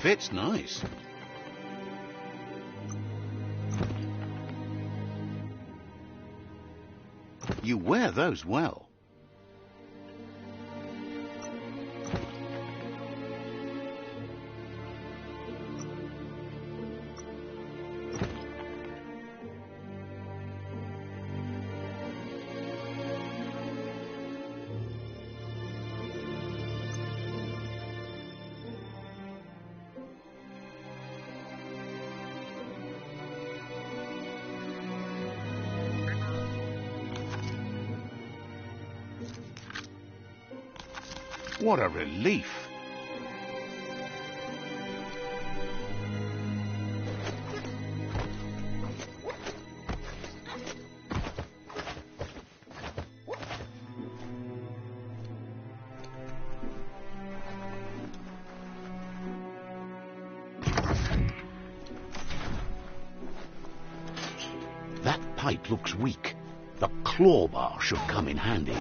fits nice. You wear those well. What a relief. That pipe looks weak. The claw bar should come in handy.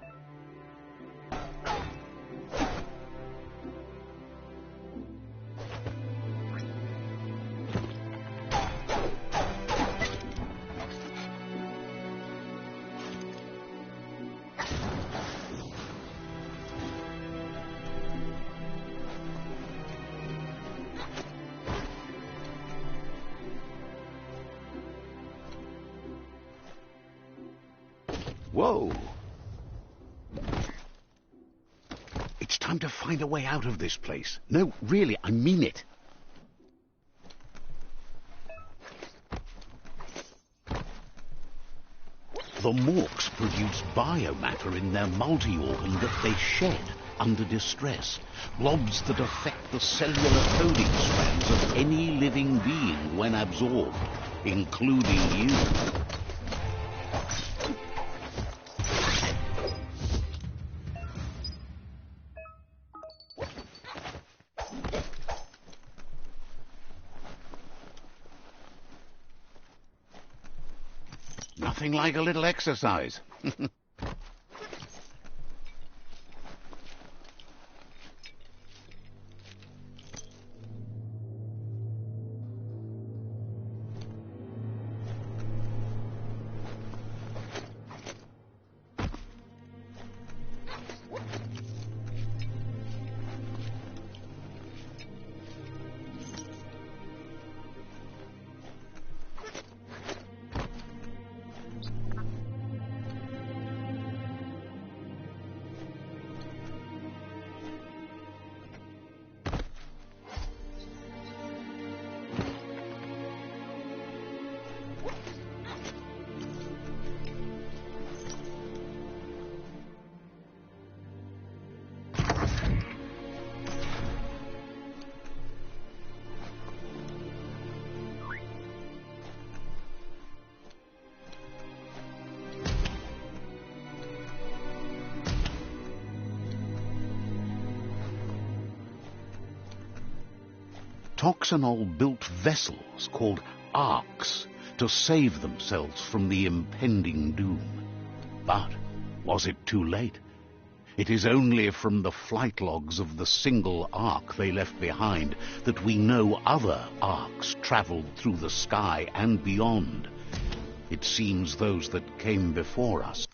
Whoa! It's time to find a way out of this place. No, really, I mean it. The morks produce biomatter in their multi-organ that they shed under distress. Blobs that affect the cellular coding strands of any living being when absorbed, including you. Nothing like a little exercise. Toxanol built vessels called arks to save themselves from the impending doom. But was it too late? It is only from the flight logs of the single ark they left behind that we know other arks traveled through the sky and beyond. It seems those that came before us.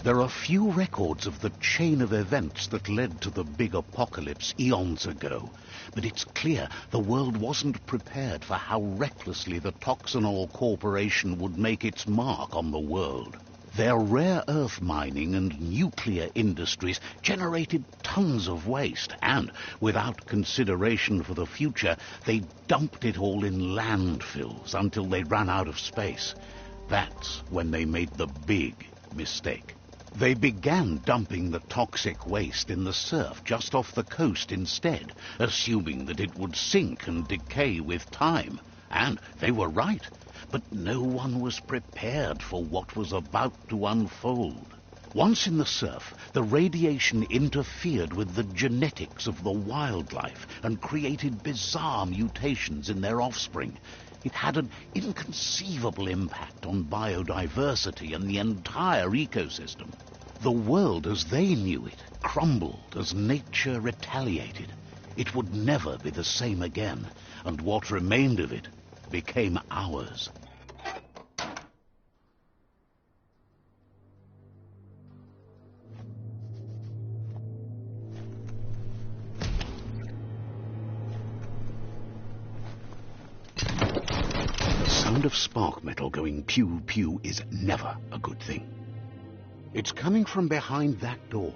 There are few records of the chain of events that led to the big apocalypse eons ago, but it's clear the world wasn't prepared for how recklessly the Toxanol Corporation would make its mark on the world. Their rare earth mining and nuclear industries generated tons of waste, and, without consideration for the future, they dumped it all in landfills until they ran out of space. That's when they made the big mistake. They began dumping the toxic waste in the surf just off the coast instead, assuming that it would sink and decay with time. And they were right. But no one was prepared for what was about to unfold. Once in the surf, the radiation interfered with the genetics of the wildlife and created bizarre mutations in their offspring. It had an inconceivable impact on biodiversity and the entire ecosystem. The world as they knew it crumbled as nature retaliated. It would never be the same again, and what remained of it became ours. The sound of spark metal going pew-pew is never a good thing. It's coming from behind that door.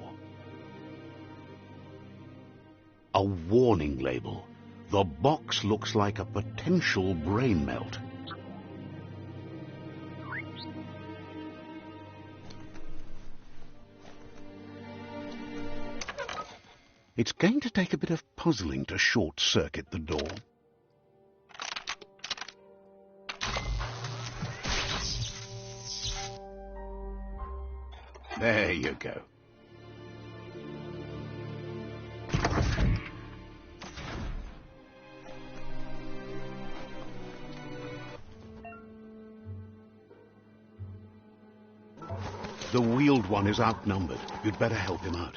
A warning label. The box looks like a potential brain melt. It's going to take a bit of puzzling to short-circuit the door. There you go. The wheeled one is outnumbered. You'd better help him out.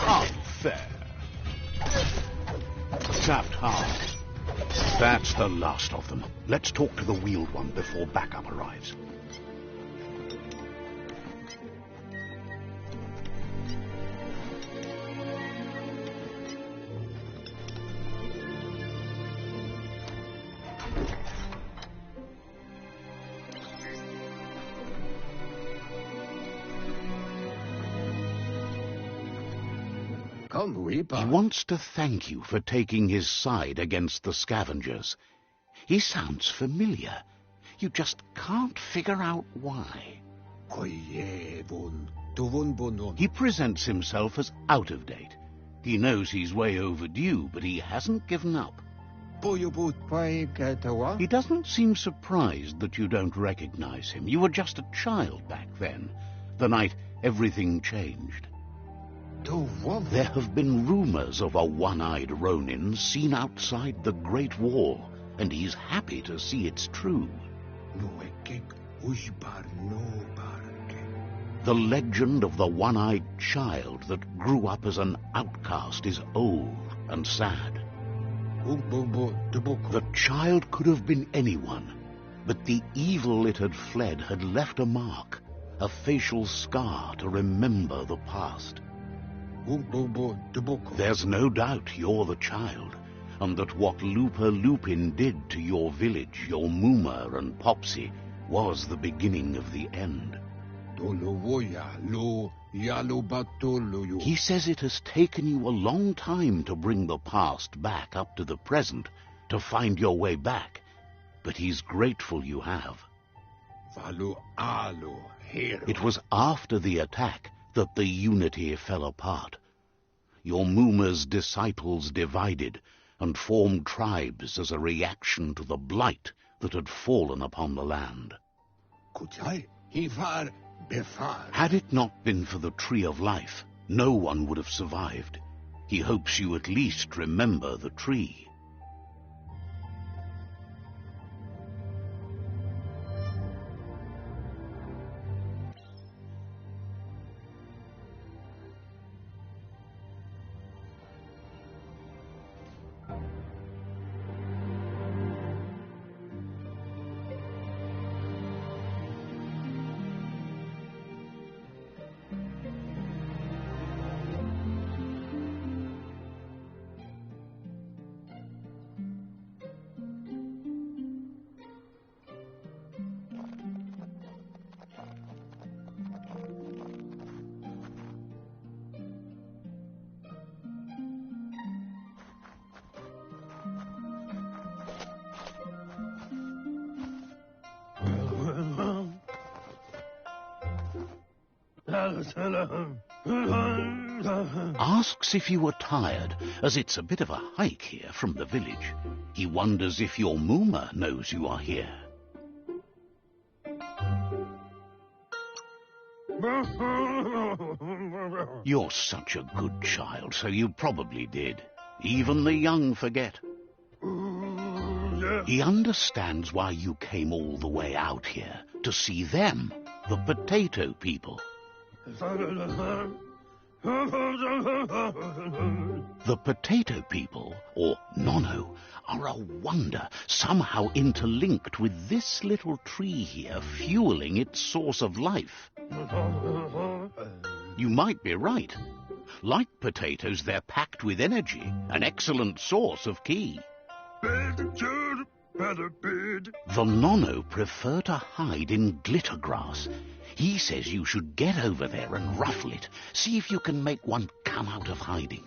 Unfair. Tapped hard. That's the last of them. Let's talk to the wheeled one before backup arrives. He wants to thank you for taking his side against the scavengers. He sounds familiar. You just can't figure out why. He presents himself as out of date. He knows he's way overdue, but he hasn't given up. He doesn't seem surprised that you don't recognize him. You were just a child back then, the night everything changed. There have been rumors of a one-eyed Ronin seen outside the Great Wall, and he's happy to see it's true. The legend of the one-eyed child that grew up as an outcast is old and sad. The child could have been anyone, but the evil it had fled had left a mark, a facial scar to remember the past. There's no doubt you're the child, and that what Lupa Lupin did to your village, your Muma and Popsy, was the beginning of the end. He says it has taken you a long time to bring the past back up to the present, to find your way back, but he's grateful you have. It was after the attack that the unity fell apart. Your Muma's disciples divided and formed tribes as a reaction to the blight that had fallen upon the land. Had it not been for the Tree of Life, no one would have survived. He hopes you at least remember the tree. Asks if you are tired, as it's a bit of a hike here from the village. He wonders if your Mooma knows you are here. You're such a good child, so you probably did. Even the young forget. He understands why you came all the way out here, to see them, the potato people. The potato people, or Nono, are a wonder, somehow interlinked with this little tree here, fueling its source of life. You might be right. Like potatoes, they're packed with energy, an excellent source of ki. The Nono prefer to hide in glitter grass. He says you should get over there and ruffle it. See if you can make one come out of hiding.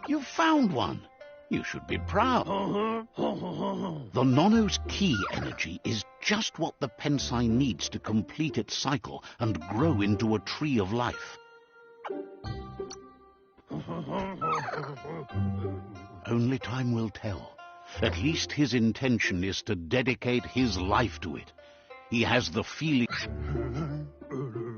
You found one. You should be proud. The Nono's ki energy is just what the Pensai needs to complete its cycle and grow into a tree of life. Only time will tell. At least his intention is to dedicate his life to it. He has the feeling...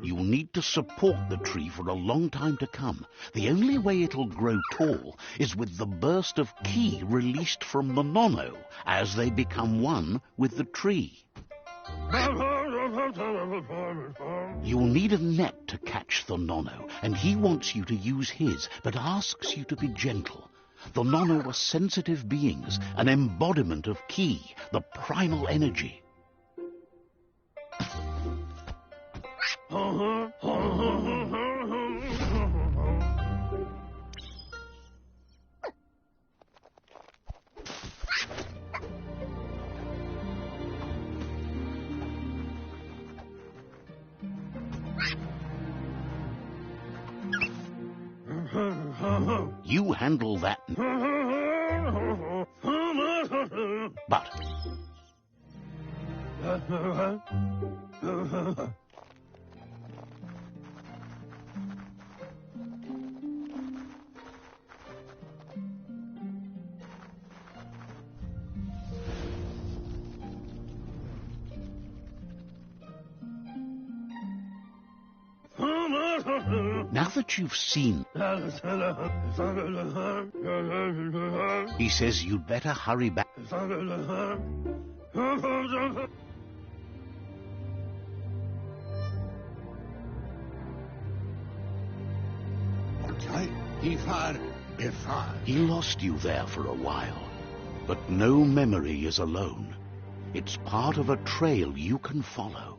You'll need to support the tree for a long time to come. The only way it'll grow tall is with the burst of ki released from the Nono as they become one with the tree. You'll need a net to catch the Nono, and he wants you to use his, but asks you to be gentle. The Nono are sensitive beings, an embodiment of ki, the primal energy. You handle that. But... Now that you've seen... He says you'd better hurry back. He lost you there for a while, but no memory is alone. It's part of a trail you can follow.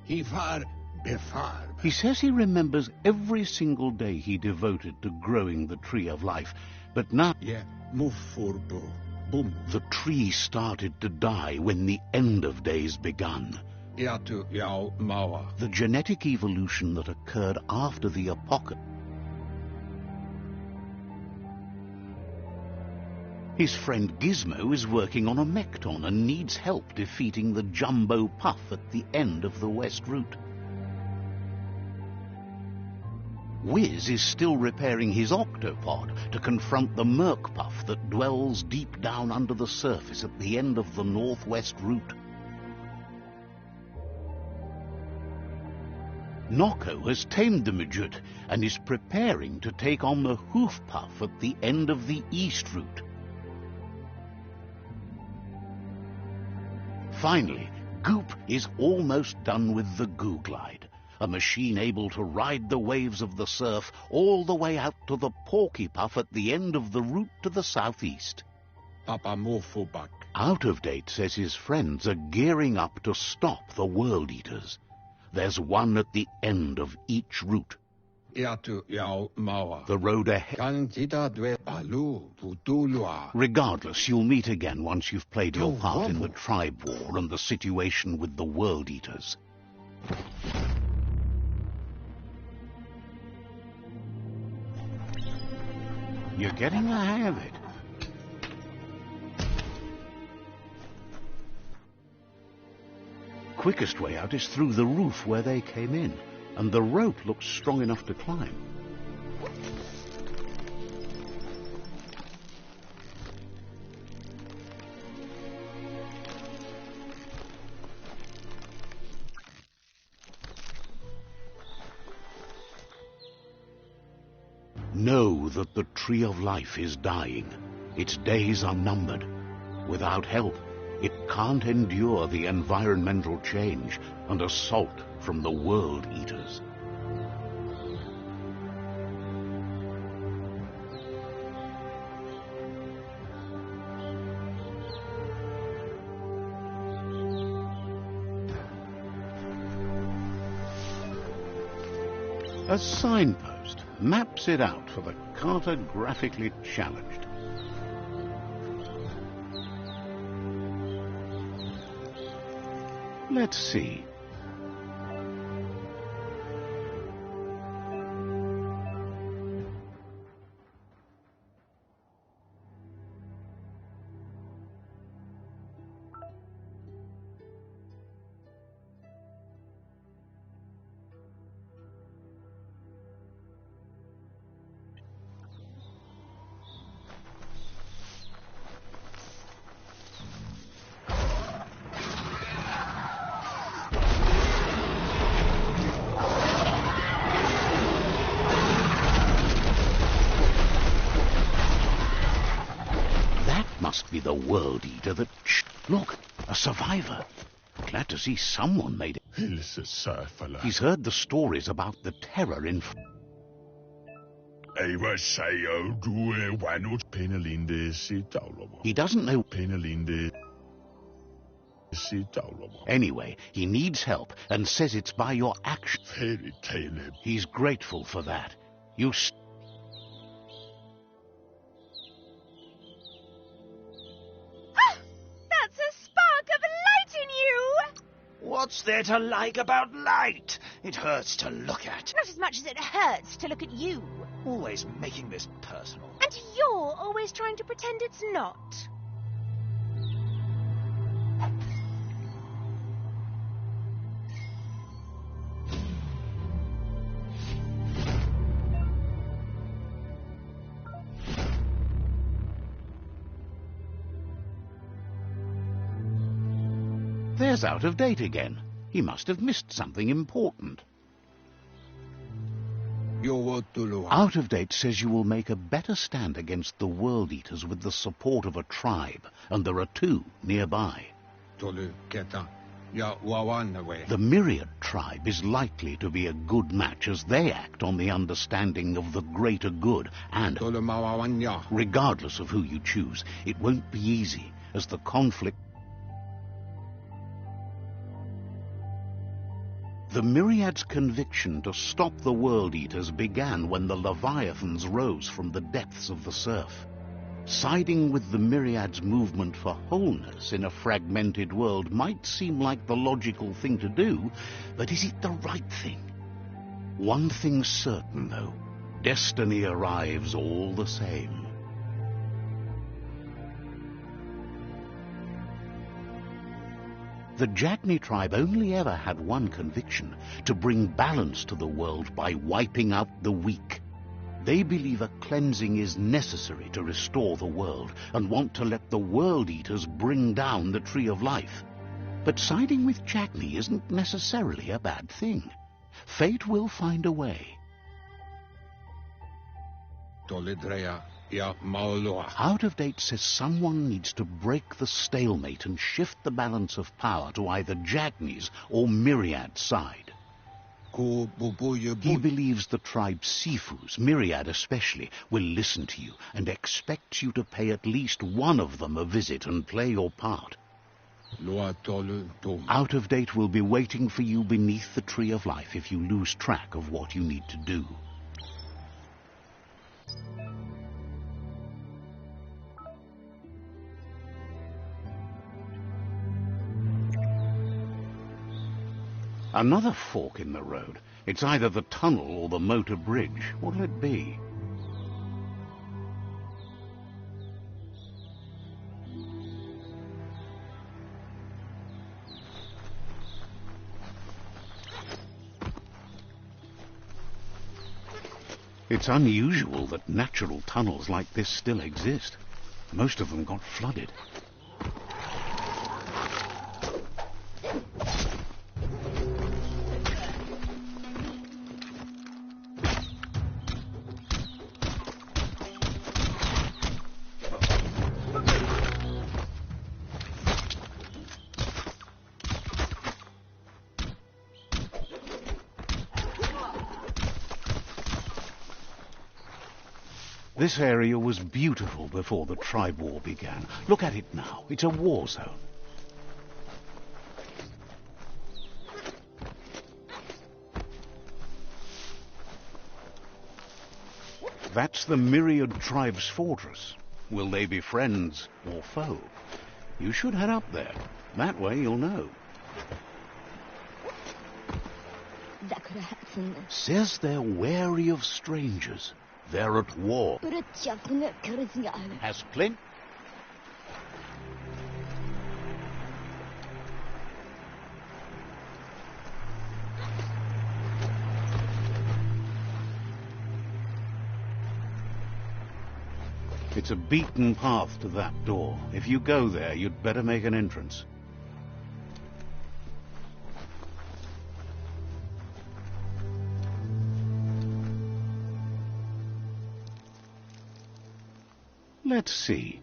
He says he remembers every single day he devoted to growing the tree of life, but now... The tree started to die when the end of days begun. The genetic evolution that occurred after the apocalypse. His friend Gizmo is working on a Mekton and needs help defeating the Jumbo Puff at the end of the West Route. Wiz is still repairing his octopod to confront the Merc Puff that dwells deep down under the surface at the end of the Northwest Route. Noko has tamed the midget and is preparing to take on the Hoof Puff at the end of the East Route. Finally, Goop is almost done with the Goo Glide, a machine able to ride the waves of the surf all the way out to the Porky Puff at the end of the route to the southeast. Papa Morphobak. Out of Date says his friends are gearing up to stop the World Eaters. There's one at the end of each route. The road ahead. Regardless, you'll meet again once you've played your part in the tribe war and the situation with the World Eaters. You're getting the hang of it. Quickest way out is through the roof where they came in, and the rope looks strong enough to climb. Know that the Tree of Life is dying. Its days are numbered. Without help, it can't endure the environmental change and assault from the World Eaters. A signpost maps it out for the cartographically challenged. Let's see. Must be the World Eater that... Look, a survivor. Glad to see someone made it. He's heard the stories about the terror in... He doesn't know... Anyway, he needs help and says it's by your action. He's grateful for that. You... What's there to like about light? It hurts to look at. Not as much as it hurts to look at you. Always making this personal. And you're always trying to pretend it's not. There's Out of Date again. He must have missed something important. Out of Date says you will make a better stand against the World Eaters with the support of a tribe, and there are two nearby. The Myriad tribe is likely to be a good match as they act on the understanding of the greater good, and regardless of who you choose, it won't be easy as the conflict... The Myriad's conviction to stop the World Eaters began when the Leviathans rose from the depths of the surf. Siding with the Myriad's movement for wholeness in a fragmented world might seem like the logical thing to do, but is it the right thing? One thing's certain, though. Destiny arrives all the same. The Jagni tribe only ever had one conviction: to bring balance to the world by wiping out the weak. They believe a cleansing is necessary to restore the world and want to let the World Eaters bring down the Tree of Life. But siding with Jagni isn't necessarily a bad thing. Fate will find a way. Ja maoloa. Out of Date says someone needs to break the stalemate and shift the balance of power to either Jagni's or Myriad's side. Ko bubuye He bu. believes the tribe Sifus, Myriad especially, will listen to you and expects you to pay at least one of them a visit and play your part. Loa tolu tom. Out of Date will be waiting for you beneath the Tree of Life if you lose track of what you need to do. Another fork in the road. It's either the tunnel or the motor bridge. What'll it be? It's unusual that natural tunnels like this still exist. Most of them got flooded. This area was beautiful before the tribe war began. Look at it now. It's a war zone. That's the Myriad tribe's fortress. Will they be friends or foe? You should head up there. That way you'll know. Says they're wary of strangers. They're at war. Has Plint? It's a beaten path to that door. If you go there, you'd better make an entrance. Let's see.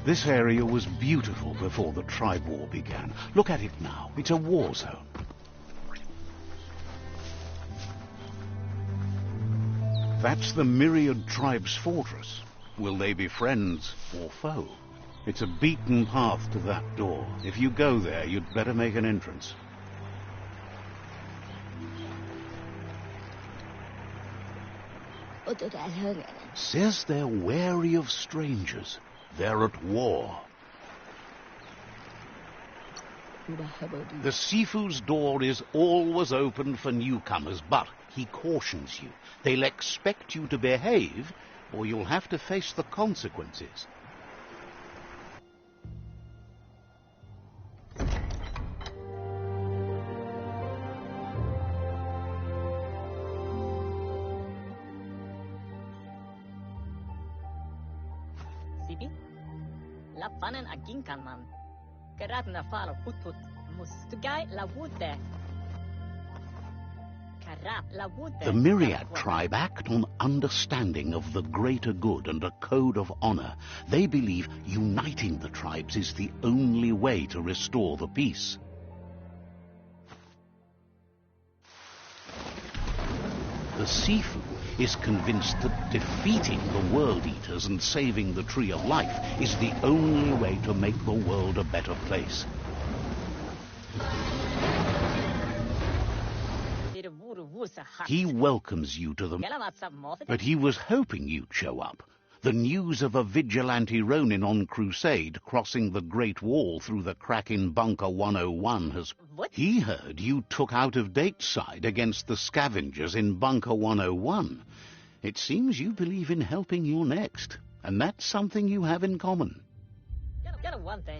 This area was beautiful before the tribe war began. Look at it now. It's a war zone. That's the Myriad tribe's fortress. Will they be friends or foe? It's a beaten path to that door. If you go there, you'd better make an entrance. Says they're wary of strangers. They're at war. The Sifu's door is always open for newcomers, but he cautions you. They'll expect you to behave, or you'll have to face the consequences. Sibi. La fanen aginkan man. Geratna falo putut. Mustugai la wude. The Myriad tribe act on understanding of the greater good and a code of honor. They believe uniting the tribes is the only way to restore the peace. The Sifu is convinced that defeating the World Eaters and saving the Tree of Life is the only way to make the world a better place. He welcomes you to them, but he was hoping you'd show up. The news of a vigilante Ronin on crusade crossing the Great Wall through the crack in Bunker 101 has... He heard you took out-of-date side against the scavengers in Bunker 101. It seems you believe in helping your next, and that's something you have in common.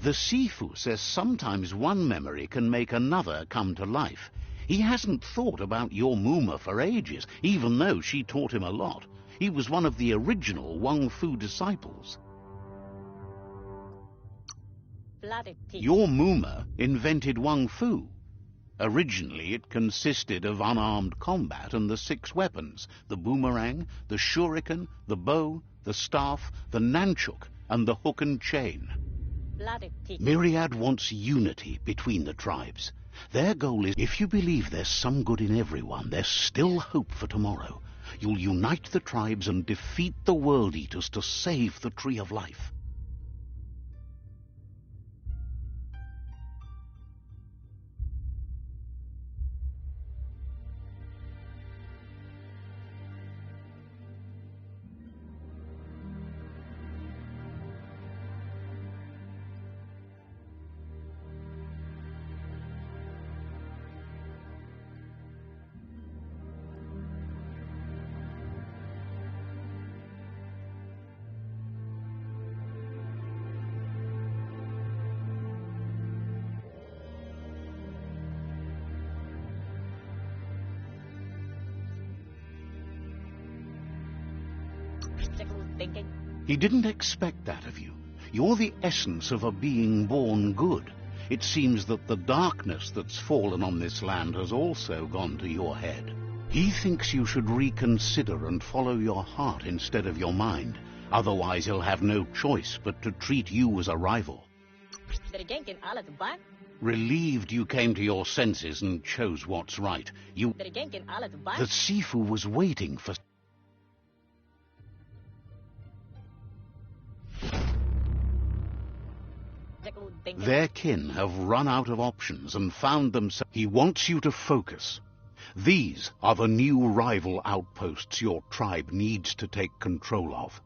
The Sifu says sometimes one memory can make another come to life. He hasn't thought about your Muma for ages, even though she taught him a lot. He was one of the original Wang Fu disciples. Your Muma invented Wang Fu. Originally, it consisted of unarmed combat and the 6 weapons: the boomerang, the shuriken, the bow, the staff, the nunchuk, and the hook and chain. Myriad wants unity between the tribes. Their goal is, if you believe there's some good in everyone, there's still hope for tomorrow. You'll unite the tribes and defeat the World Eaters to save the Tree of Life. He didn't expect that of you. You're the essence of a being born good. It seems that the darkness that's fallen on this land has also gone to your head. He thinks you should reconsider and follow your heart instead of your mind. Otherwise he'll have no choice but to treat you as a rival. Relieved you came to your senses and chose what's right. The Sifu was waiting for... Their kin have run out of options and found themselves... He wants you to focus. These are the new rival outposts your tribe needs to take control of.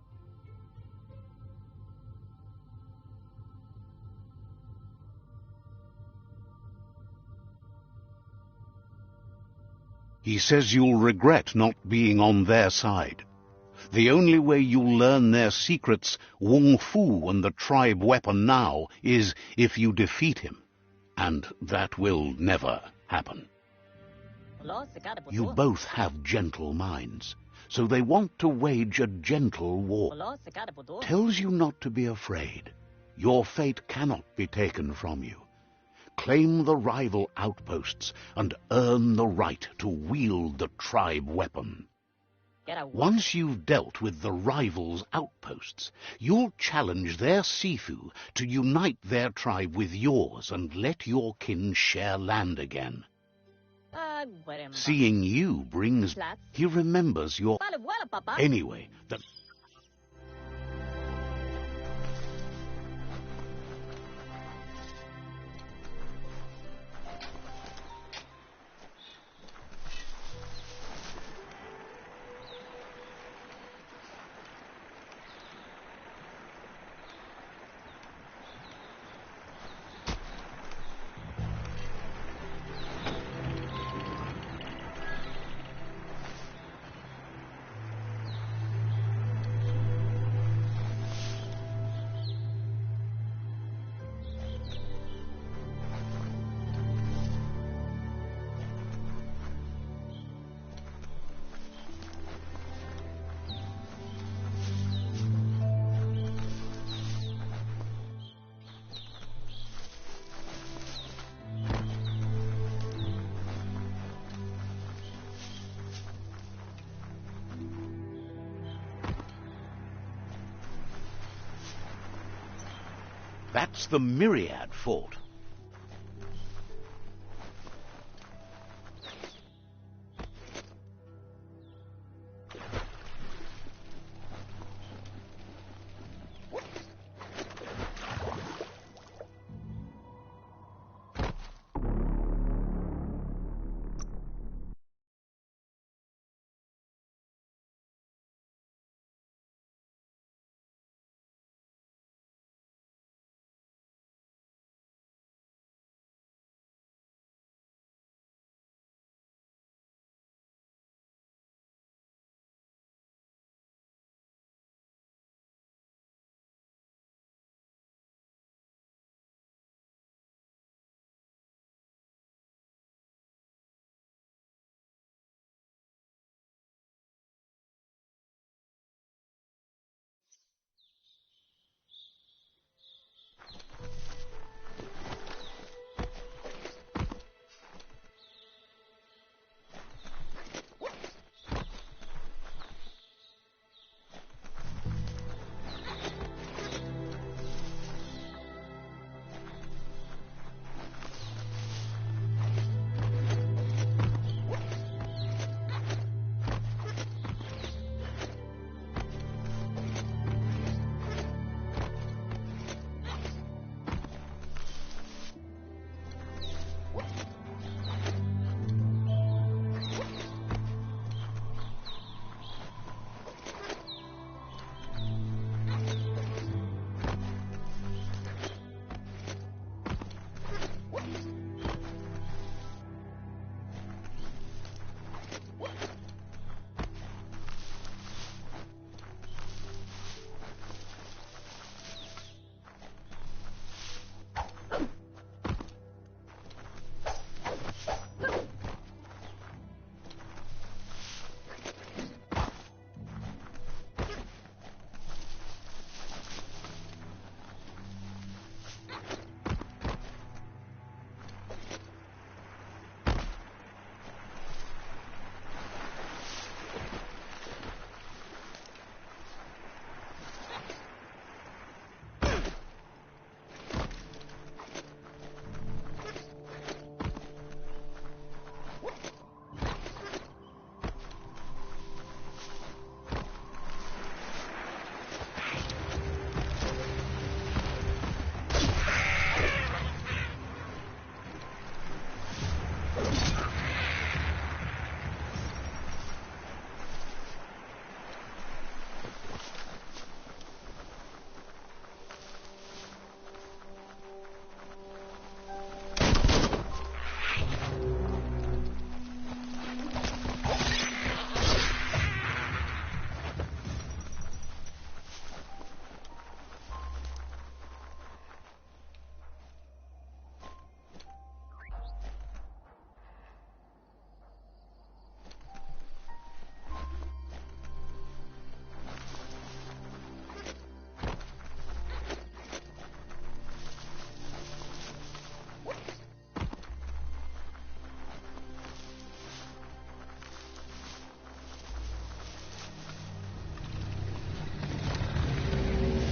He says you'll regret not being on their side. The only way you'll learn their secrets, Wung Fu and the tribe weapon now, is if you defeat him. And that will never happen. You both have gentle minds, so they want to wage a gentle war. Tells you not to be afraid. Your fate cannot be taken from you. Claim the rival outposts and earn the right to wield the tribe weapon. Once you've dealt with the rivals' outposts, you'll challenge their Sifu to unite their tribe with yours and let your kin share land again. Seeing you brings... He remembers your... Anyway, the... That's the Myriad Fort.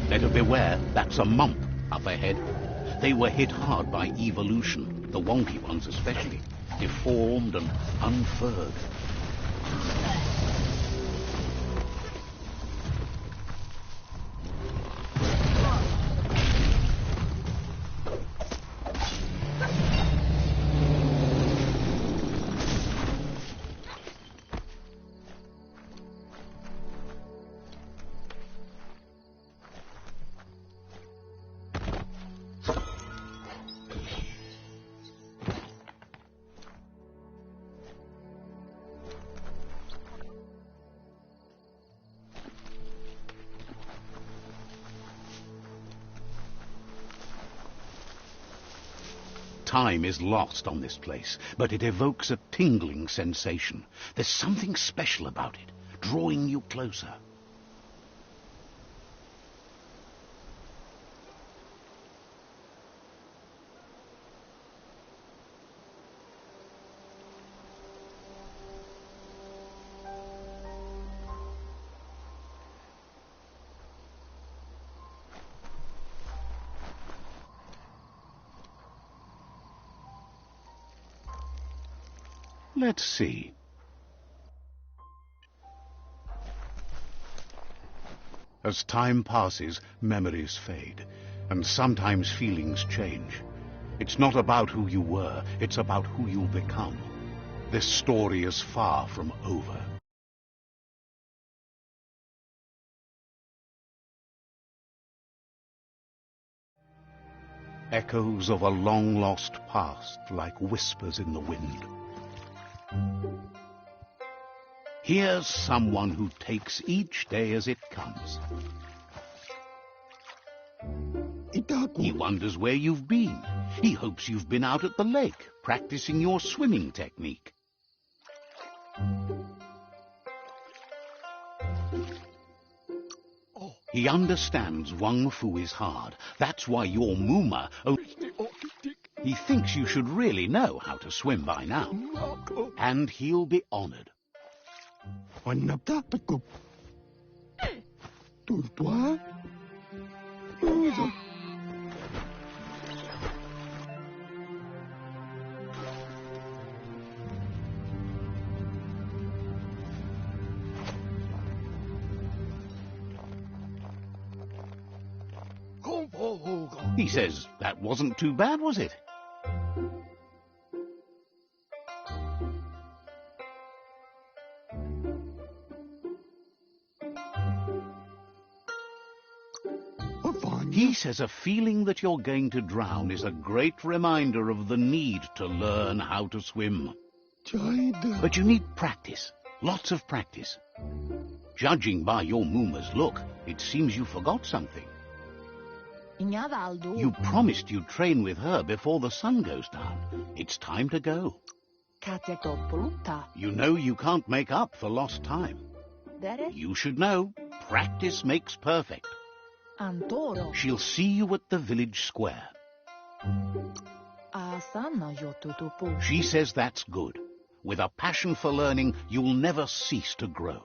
Better beware, that's a mump up ahead. They were hit hard by evolution, the wonky ones especially, deformed and unfurred. Time is lost on this place, but it evokes a tingling sensation. There's something special about it, drawing you closer. Let's see. As time passes, memories fade, and sometimes feelings change. It's not about who you were, it's about who you'll become. This story is far from over. Echoes of a long-lost past like whispers in the wind. Here's someone who takes each day as it comes. He wonders where you've been. He hopes you've been out at the lake, practicing your swimming technique. He understands Wang Fu is hard. That's why your Muma... He thinks you should really know how to swim by now. And he'll be honored. He says, that wasn't too bad, was it? He says a feeling that you're going to drown is a great reminder of the need to learn how to swim. But you need practice, lots of practice. Judging by your Muma's look, it seems you forgot something. You promised you'd train with her before the sun goes down. It's time to go. You know you can't make up for lost time. You should know, practice makes perfect. She'll see you at the village square. She says that's good. With a passion for learning, you'll never cease to grow.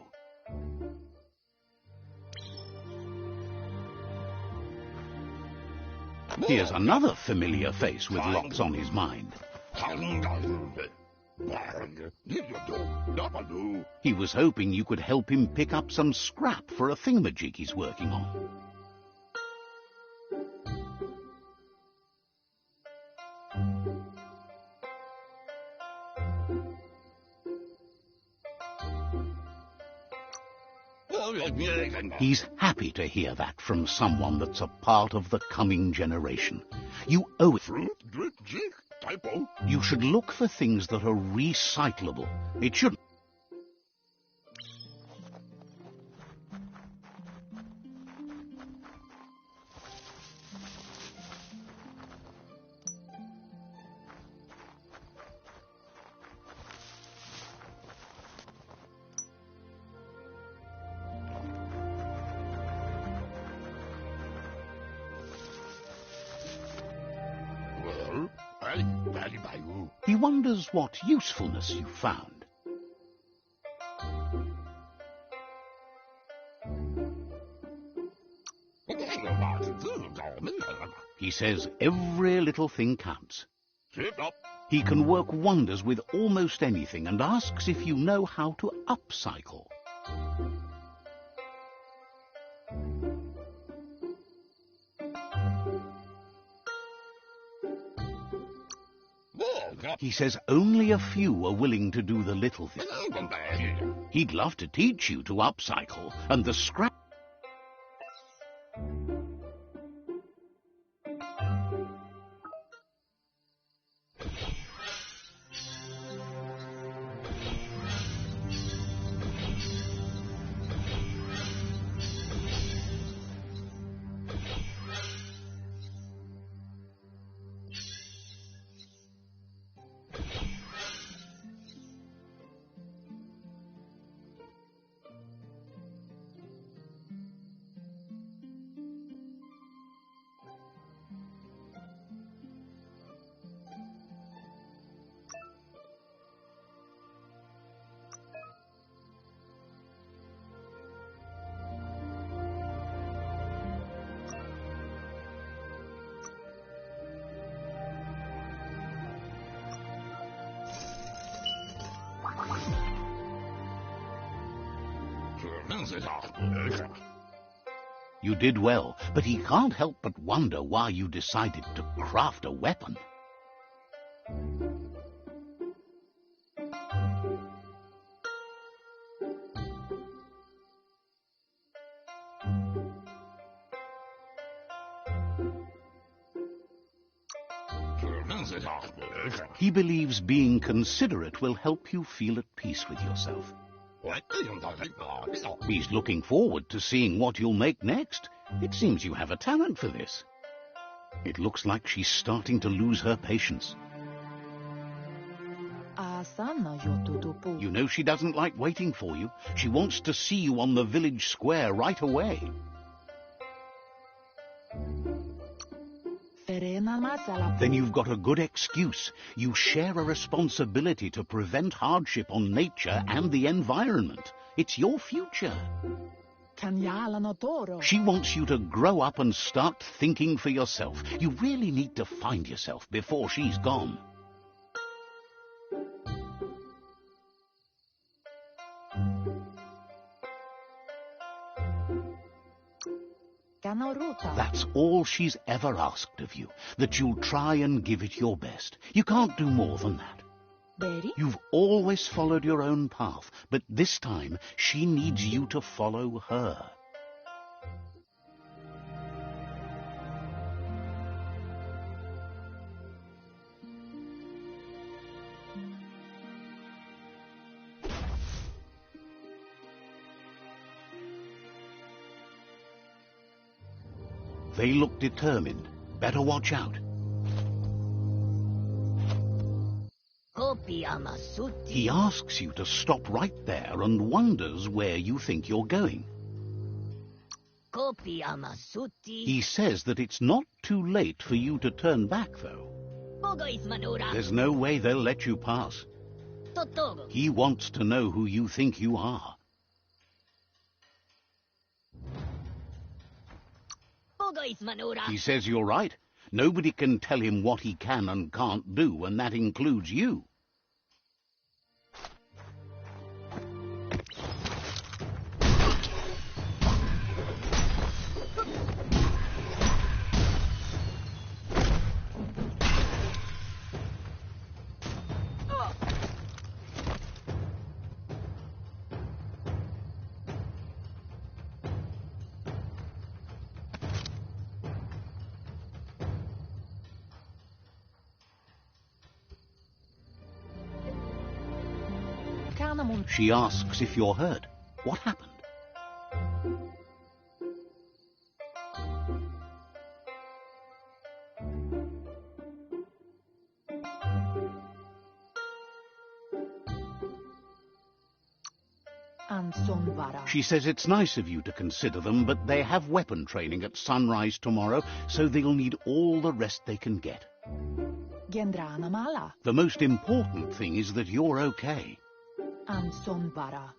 Here's another familiar face with lots on his mind. He was hoping you could help him pick up some scrap for a thingamajig he's working on. He's happy to hear that from someone that's a part of the coming generation. You owe it. You should look for things that are recyclable. It shouldn't. He wonders what usefulness you found. He says every little thing counts. He can work wonders with almost anything and asks if you know how to upcycle. He says only a few are willing to do the little things. He'd love to teach you to upcycle, and the scrap... You did well, but he can't help but wonder why you decided to craft a weapon. He believes being considerate will help you feel at peace with yourself. He's looking forward to seeing what you'll make next. It seems you have a talent for this. It looks like she's starting to lose her patience. You know she doesn't like waiting for you. She wants to see you on the village square right away. Then you've got a good excuse. You share a responsibility to prevent hardship on nature and the environment. It's your future. She wants you to grow up and start thinking for yourself. You really need to find yourself before she's gone. That's all she's ever asked of you, that you'll try and give it your best. You can't do more than that. You've always followed your own path, but this time she needs you to follow her. They look determined. Better watch out. He asks you to stop right there and wonders where you think you're going. He says that it's not too late for you to turn back, though. There's no way they'll let you pass. He wants to know who you think you are. He says you're right. Nobody can tell him what he can and can't do, and that includes you. She asks if you're hurt. What happened? She says it's nice of you to consider them, but they have weapon training at sunrise tomorrow, so they'll need all the rest they can get. The most important thing is that you're okay.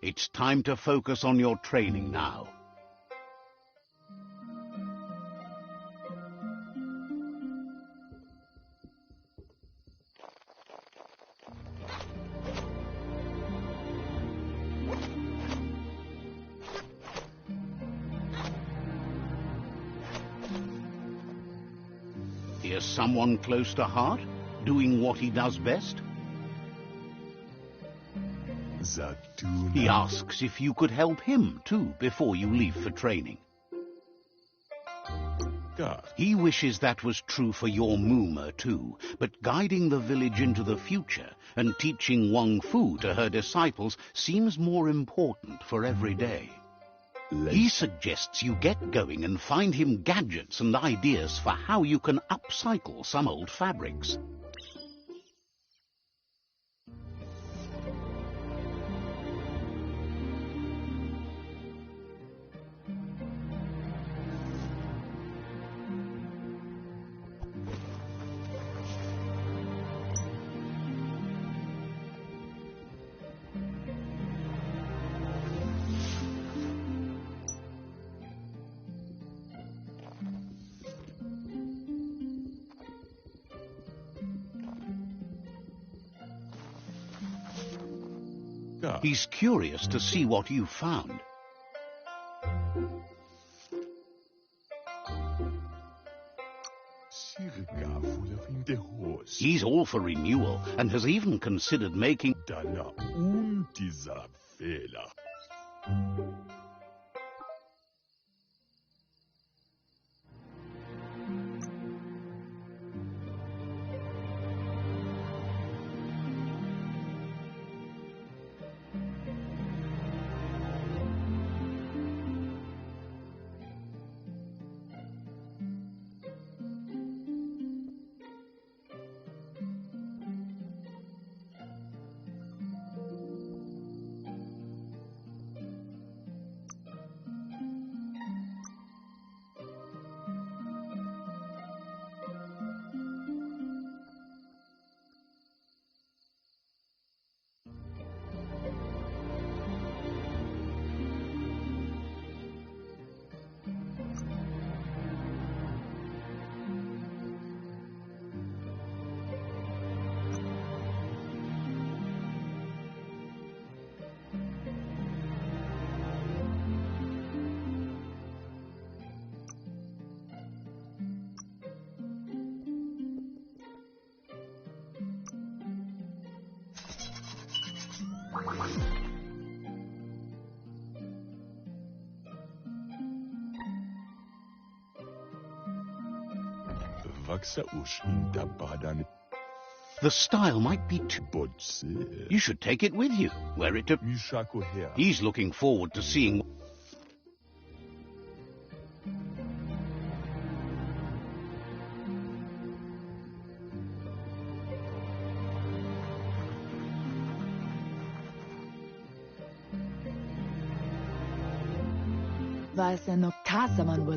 It's time to focus on your training now. Here's someone close to heart, doing what he does best. He asks if you could help him, too, before you leave for training. He wishes that was true for your Moomer, too, but guiding the village into the future and teaching Wang Fu to her disciples seems more important for every day. He suggests you get going and find him gadgets and ideas for how you can upcycle some old fabrics. He's curious to see what you've found. circa full de horse. He's all for renewal and has even considered making... Dana dieser Fehler. The style might be too... You should take it with you. Wear it to... He's looking forward to seeing...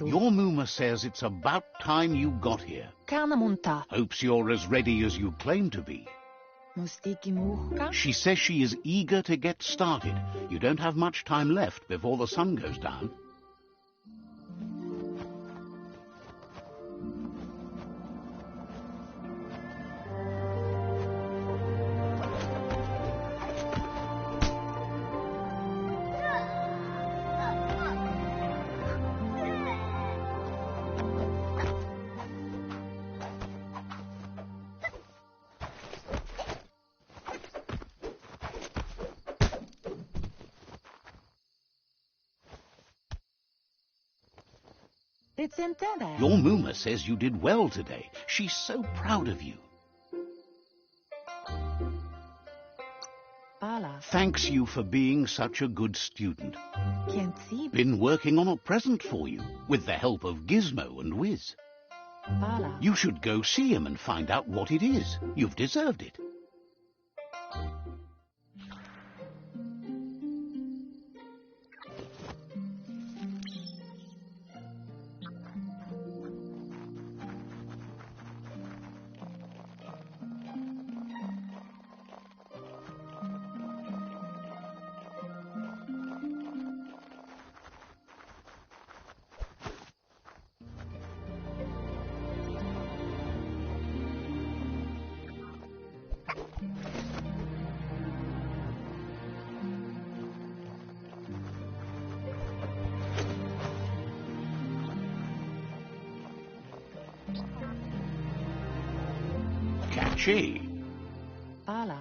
Your Muma says it's about time you got here. Hopes you're as ready as you claim to be. She says she is eager to get started. You don't have much time left before the sun goes down. Your Muma says you did well today. She's so proud of you. Thanks you for being such a good student. Been working on a present for you, with the help of Gizmo and Wiz. You should go see him and find out what it is. You've deserved it. Catchy.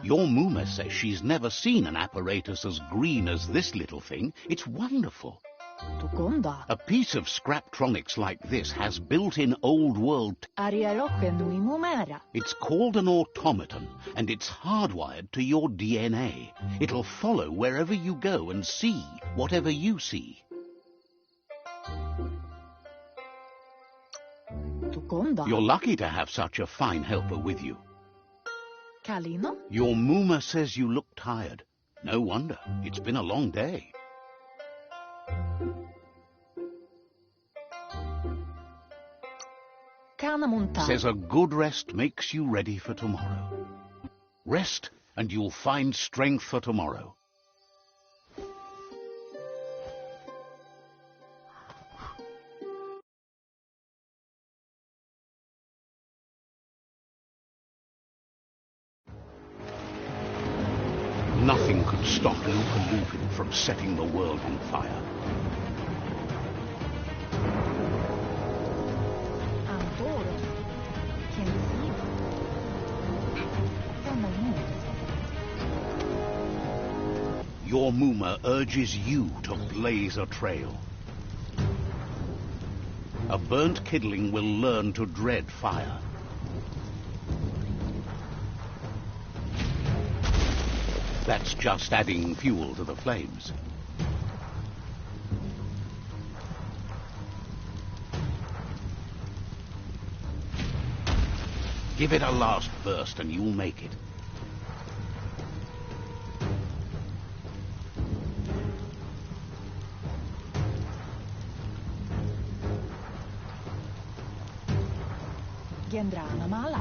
Your Muma says she's never seen an apparatus as green as this little thing. It's wonderful. A piece of Scraptronics like this has built-in old-world... It's called an automaton, and it's hardwired to your DNA. It'll follow wherever you go and see whatever you see. You're lucky to have such a fine helper with you. Your Muma says you look tired. No wonder. It's been a long day. Says a good rest makes you ready for tomorrow. Rest and you'll find strength for tomorrow. Nothing could stop Lupa Lupin from setting the world on fire. Your Muma urges you to blaze a trail. A burnt kidling will learn to dread fire. That's just adding fuel to the flames. Give it a last burst and you'll make it.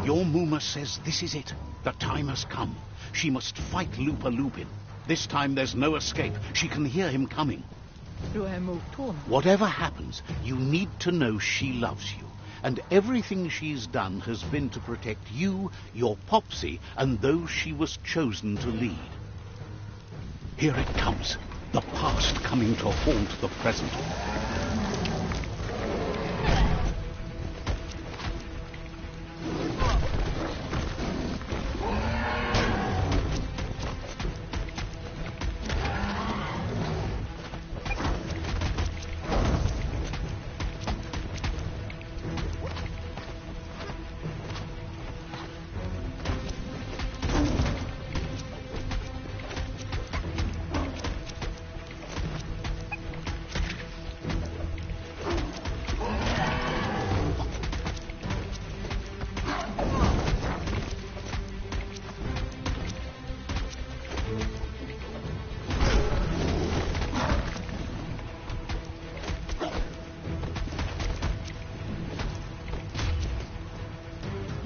Your Muma says this is it. The time has come. She must fight Lupa Lupin. This time there's no escape. She can hear him coming. Whatever happens, you need to know she loves you. And everything she's done has been to protect you, your Popsy, and those she was chosen to lead. Here it comes. The past coming to haunt the present.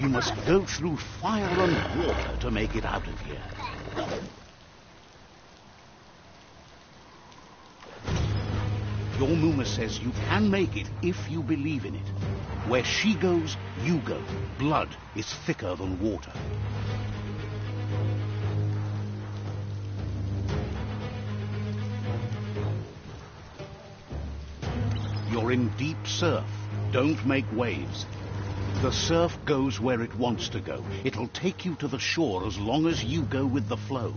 You must go through fire and water to make it out of here. Your Muma says you can make it if you believe in it. Where she goes, you go. Blood is thicker than water. You're in deep surf. Don't make waves. The surf goes where it wants to go. It'll take you to the shore as long as you go with the flow.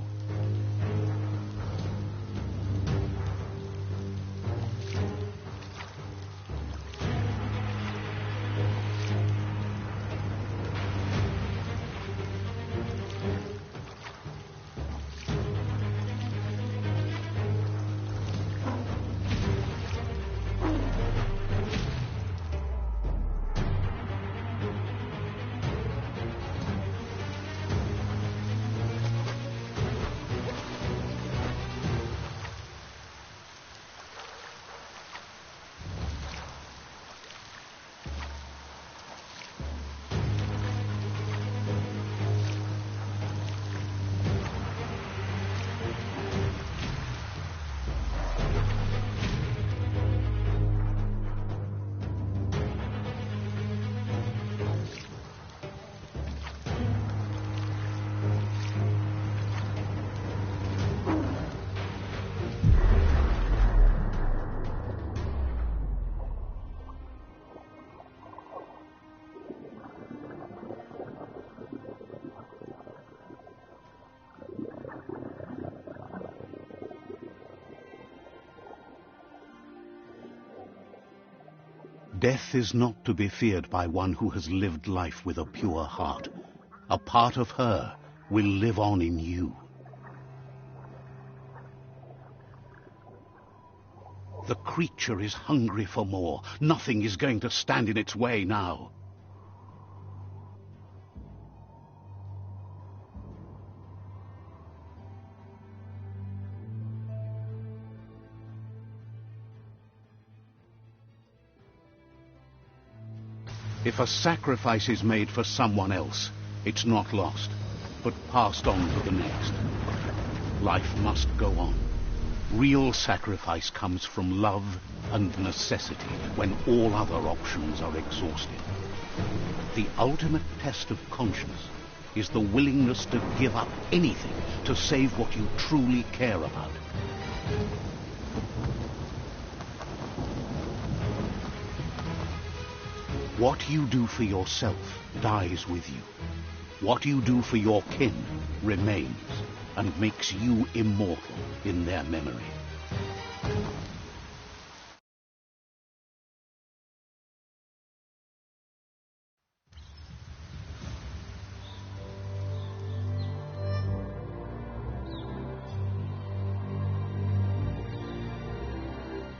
Death is not to be feared by one who has lived life with a pure heart. A part of her will live on in you. The creature is hungry for more. Nothing is going to stand in its way now. If a sacrifice is made for someone else, it's not lost, but passed on to the next. Life must go on. Real sacrifice comes from love and necessity when all other options are exhausted. The ultimate test of conscience is the willingness to give up anything to save what you truly care about. What you do for yourself dies with you. What you do for your kin remains. and makes you immortal in their memory.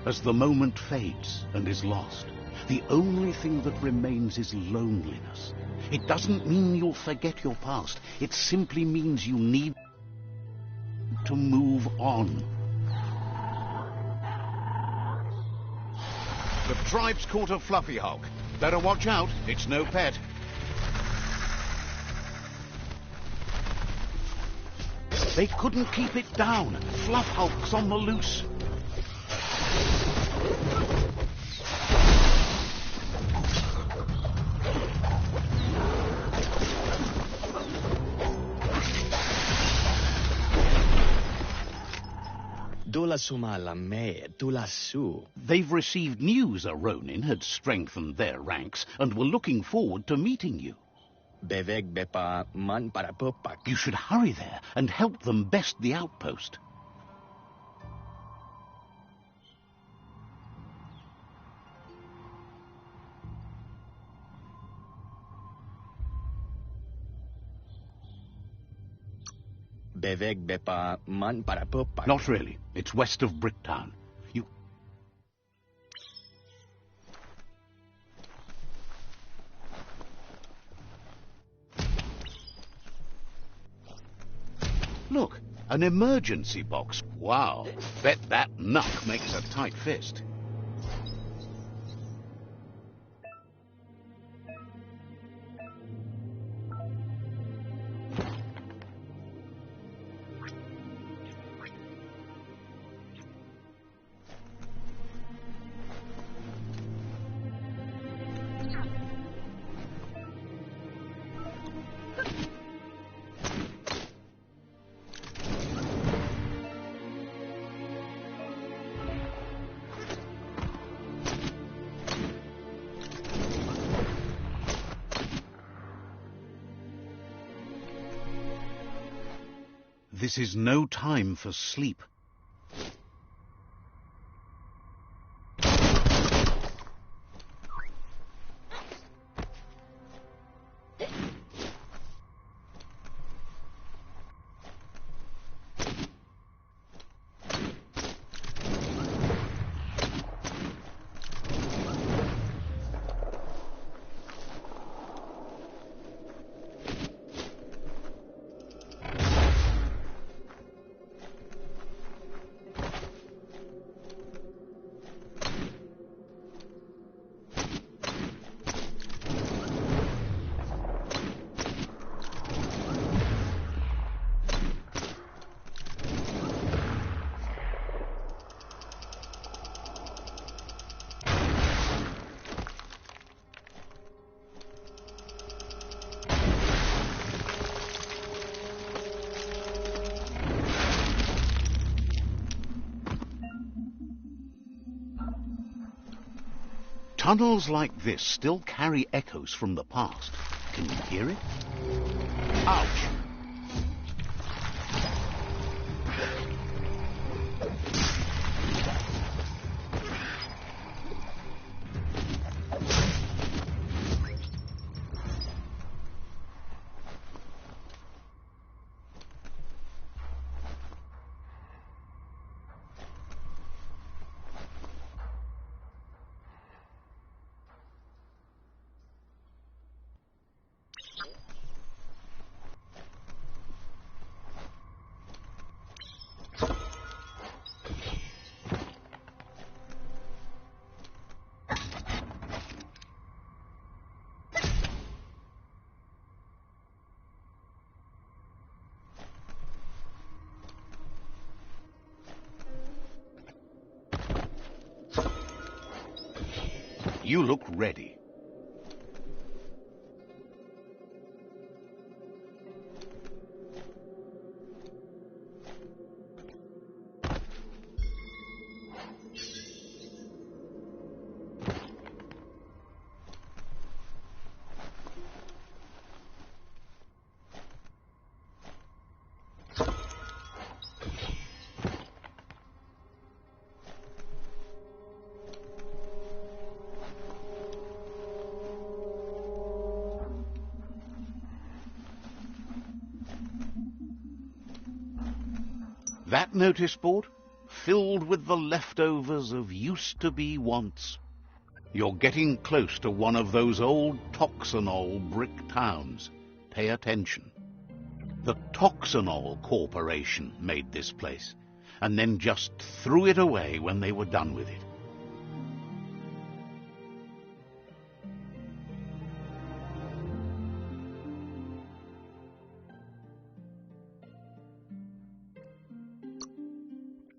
As the moment fades and is lost, the only thing that remains is loneliness. It doesn't mean you'll forget your past. It simply means you need to move on. The tribe's caught a fluffy hulk. Better watch out, it's no pet. They couldn't keep it down. Fluff hulk's on the loose. They've received news a Ronin had strengthened their ranks and were looking forward to meeting you. You should hurry there and help them best the outpost. Not really. It's west of Bricktown. You... Look, an emergency box. Wow. Bet that knuck makes a tight fist. This is no time for sleep. Tunnels like this still carry echoes from the past. Can you hear it? Ouch! You look ready. Pand2888's. That notice board, filled with the leftovers of used-to-be wants. You're getting close to one of those old Toxanol brick towns. Pay attention. The Toxanol Corporation made this place, and then just threw it away when they were done with it.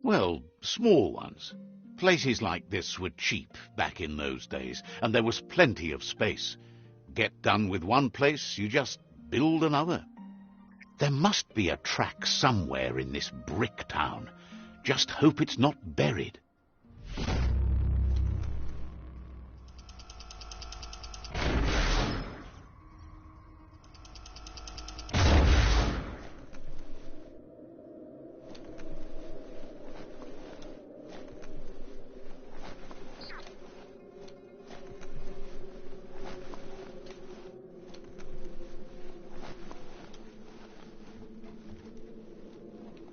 Well, small ones. Places like this were cheap back in those days, and there was plenty of space. Get done with one place, you just build another. There must be a track somewhere in this brick town. Just hope it's not buried.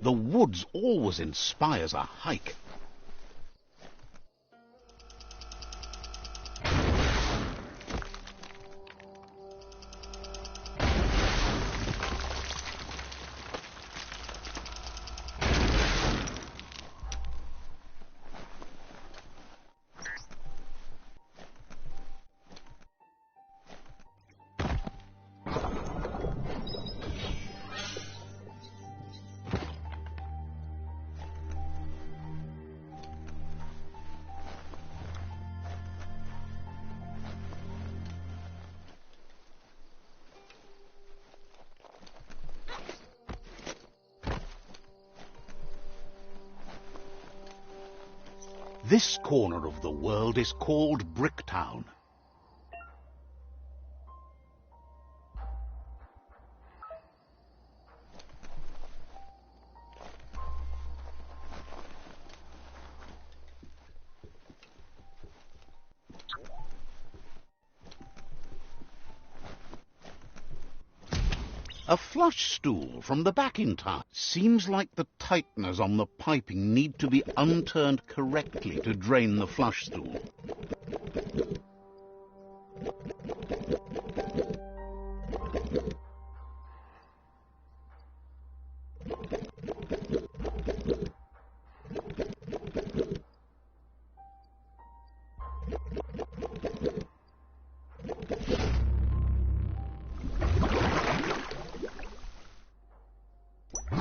The woods always inspires a hike. This corner of the world is called Bricktown. A flush stool from the back in time. Seems like the tighteners on the piping need to be unturned correctly to drain the flush stool.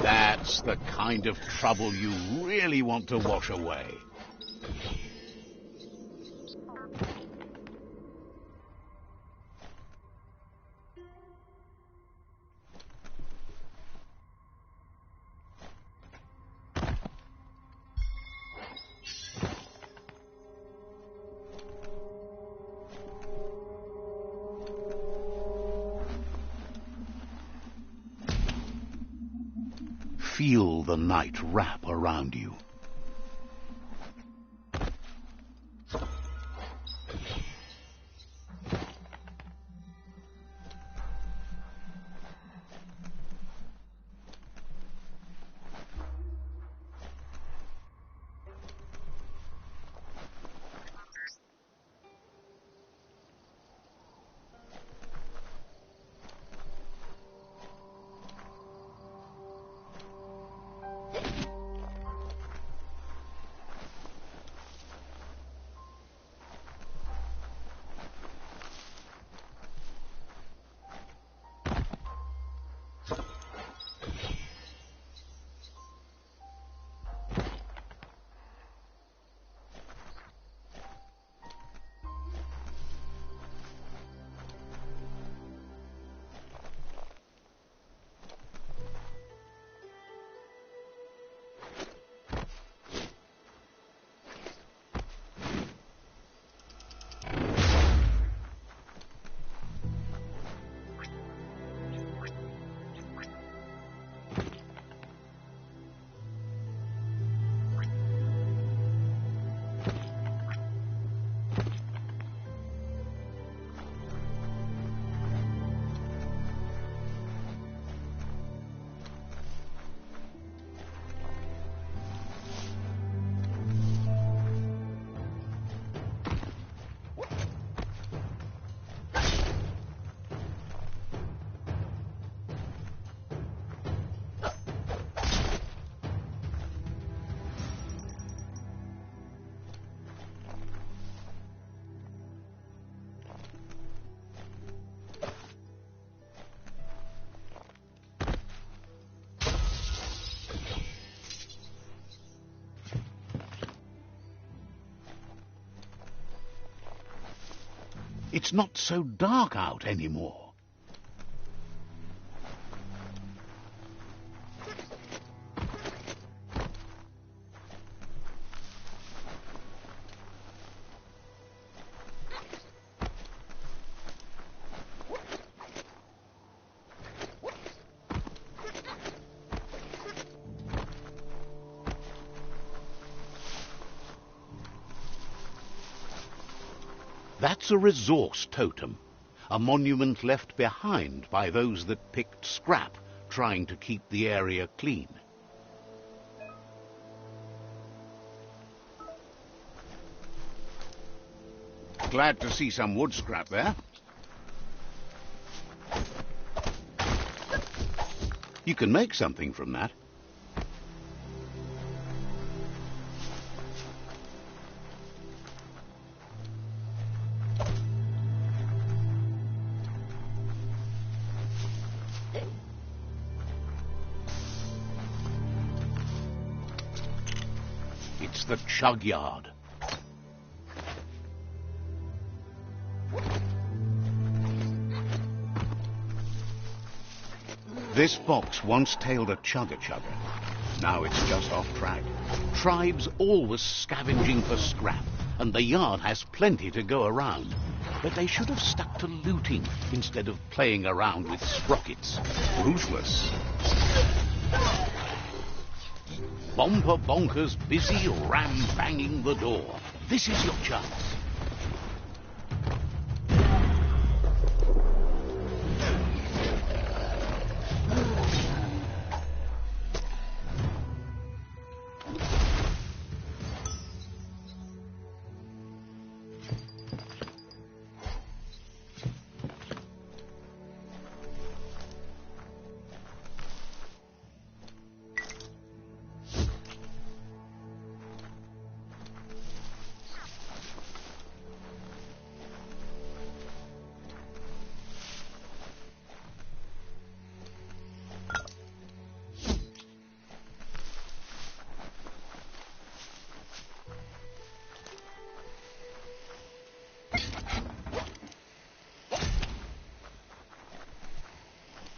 That's the kind of trouble you really want to wash away. Feel the night wrap around you. It's not so dark out anymore. That's a resource totem, a monument left behind by those that picked scrap, trying to keep the area clean. Glad to see some wood scrap there. You can make something from that. It's the chug yard. This box once tailed a chugga-chugga. Now it's just off track. Tribes always scavenging for scrap, and the yard has plenty to go around. But they should have stuck to looting instead of playing around with sprockets. Ruthless. Bomper Bonkers busy ram-banging the door. This is your chance.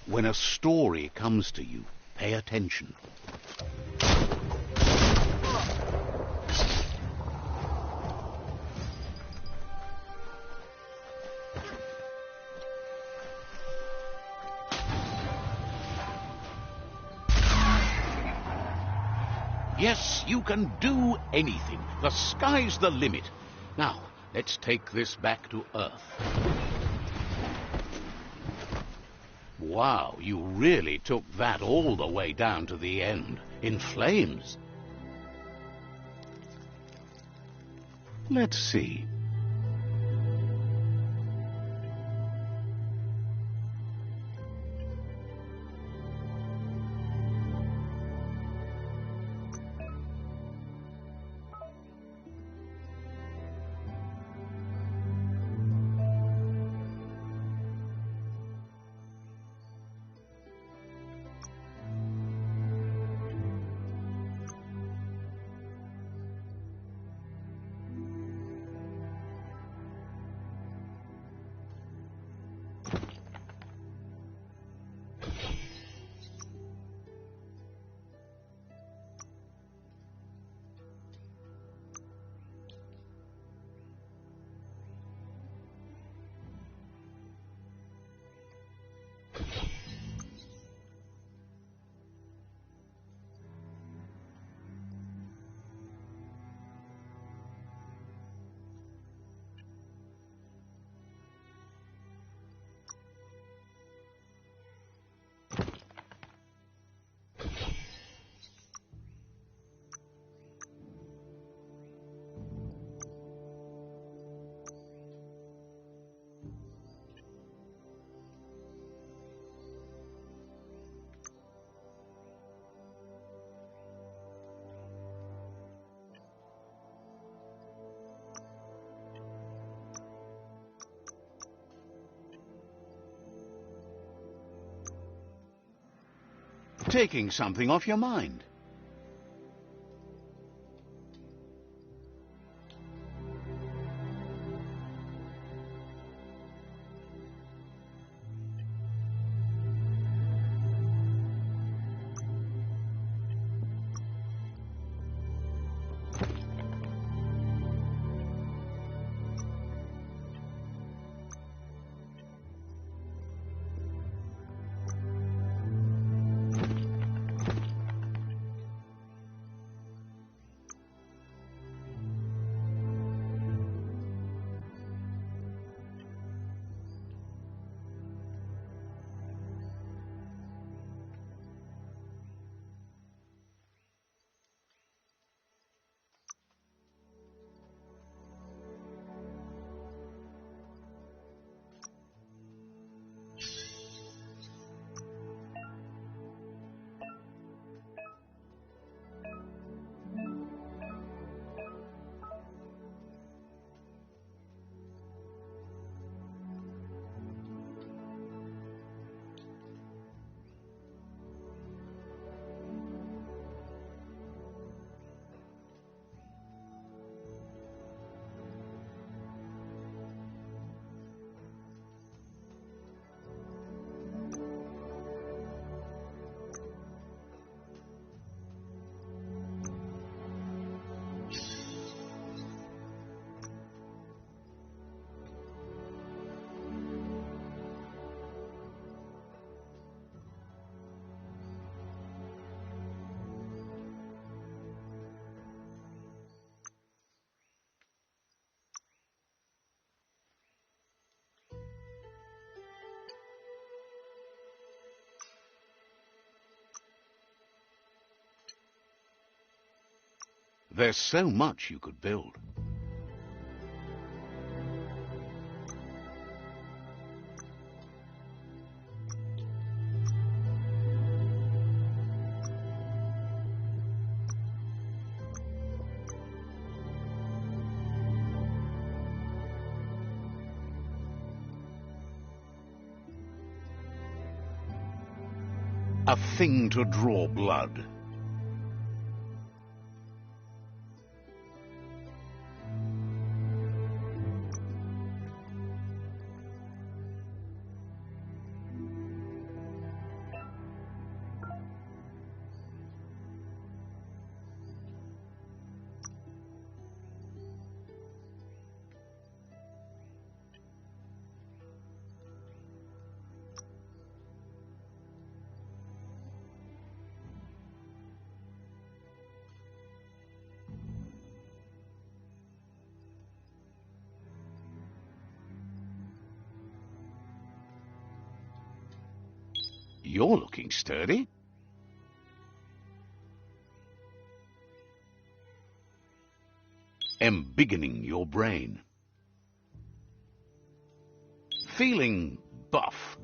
When a story comes to you, pay attention. Yes, you can do anything. The sky's the limit. Now, let's take this back to Earth. Wow, you really took that all the way down to the end, in flames. Let's see. Taking something off your mind. There's so much you could build. A thing to draw blood. You're looking sturdy. Embiggening your brain. Feeling buff.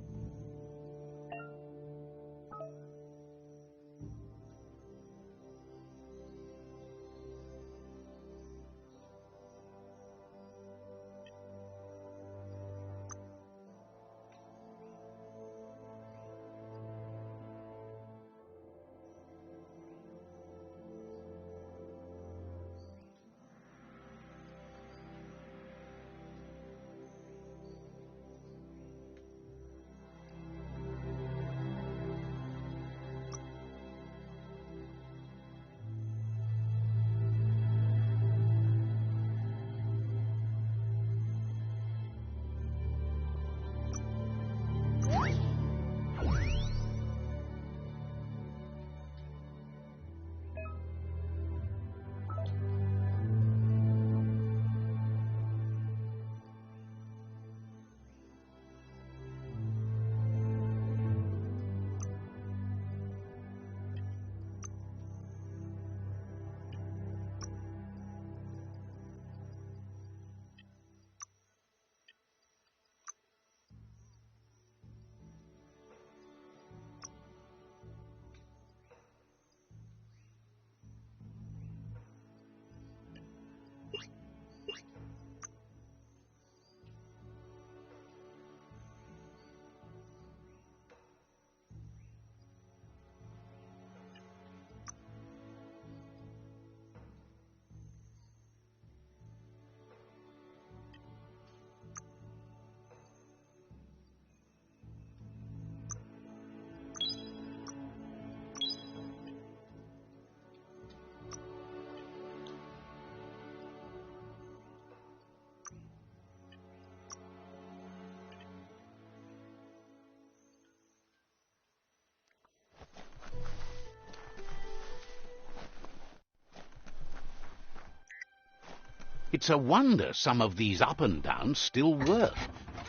It's a wonder some of these up and downs still work.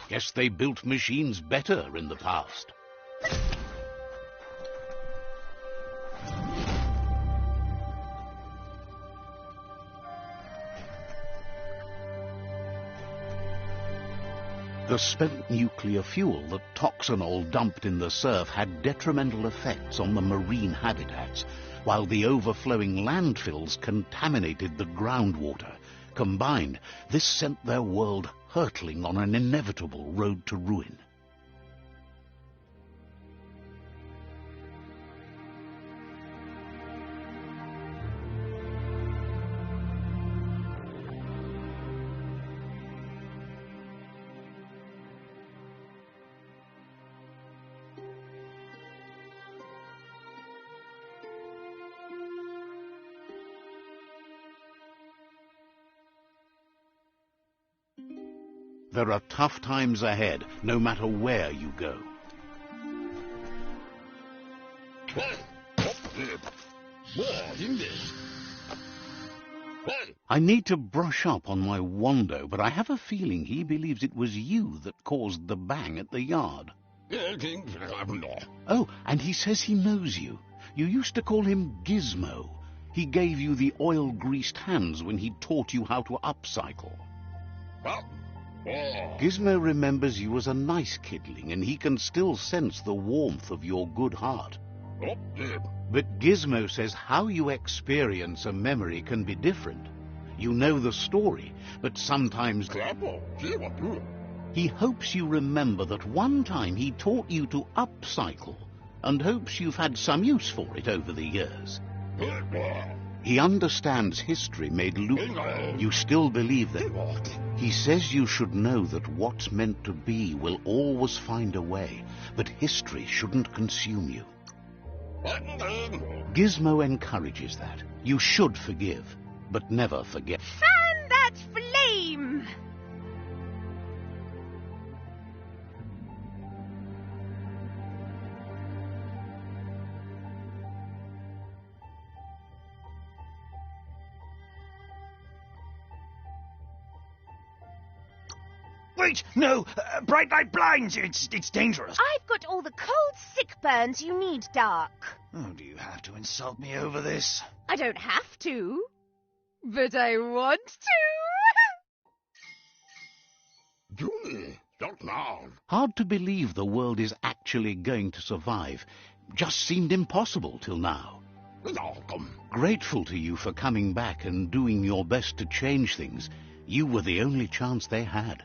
Guess they built machines better in the past. The spent nuclear fuel that Toxanol dumped in the surf had detrimental effects on the marine habitats, while the overflowing landfills contaminated the groundwater. Combined, this sent their world hurtling on an inevitable road to ruin. There are tough times ahead, no matter where you go. I need to brush up on my Wando, but I have a feeling he believes it was you that caused the bang at the yard. Oh, and he says he knows you. You used to call him Gizmo. He gave you the oil-greased hands when he taught you how to upcycle. Gizmo remembers you as a nice kidling, and he can still sense the warmth of your good heart. But Gizmo says how you experience a memory can be different. You know the story, but sometimes he hopes you remember that one time he taught you to upcycle, and hopes you've had some use for it over the years. He understands history made you still believe them. He says you should know that what's meant to be will always find a way, but history shouldn't consume you. Gizmo encourages that. You should forgive, but never forget. Fan that flame! Wait, no! Bright light blinds! It's dangerous. I've got all the cold sick burns you need, Dark. Oh, do you have to insult me over this? I don't have to, but I want to. Julie, not now. Hard to believe the world is actually going to survive. Just seemed impossible till now. Grateful to you for coming back and doing your best to change things. You were the only chance they had.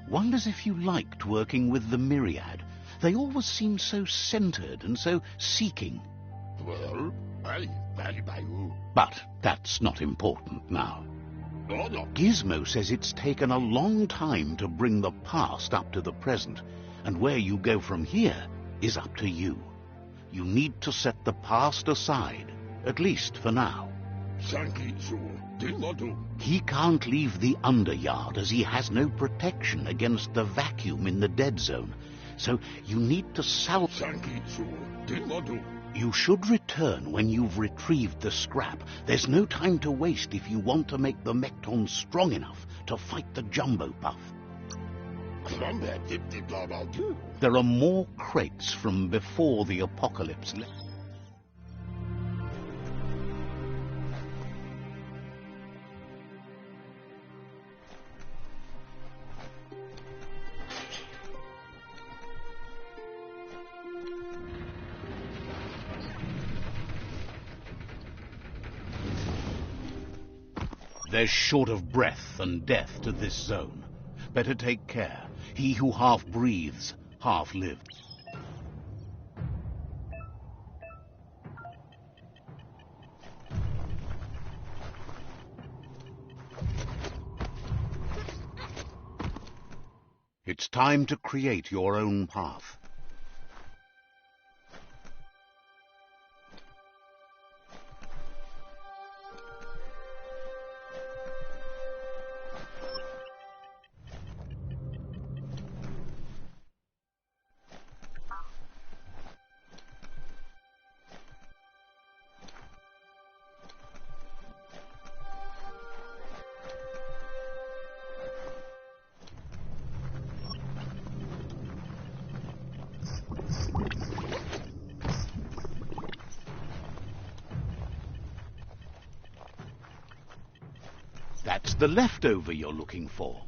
Wonders if you liked working with the Myriad. They always seemed so centered and so seeking. But that's not important now. Gizmo says it's taken a long time to bring the past up to the present, and where you go from here is up to you. You need to set the past aside, at least for now. He can't leave the underyard as he has no protection against the vacuum in the dead zone, so you need to You should return when you've retrieved the scrap. There's no time to waste if you want to make the Mecton strong enough to fight the Jumbo Puff. There are more crates from before the apocalypse left. There's short of breath and death to this zone. Better take care. He who half breathes, half lives. It's time to create your own path. That's the leftover you're looking for.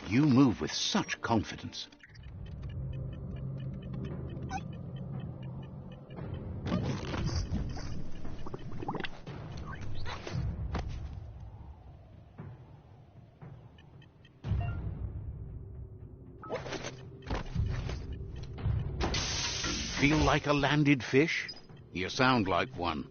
You move with such confidence. Feel like a landed fish? You sound like one.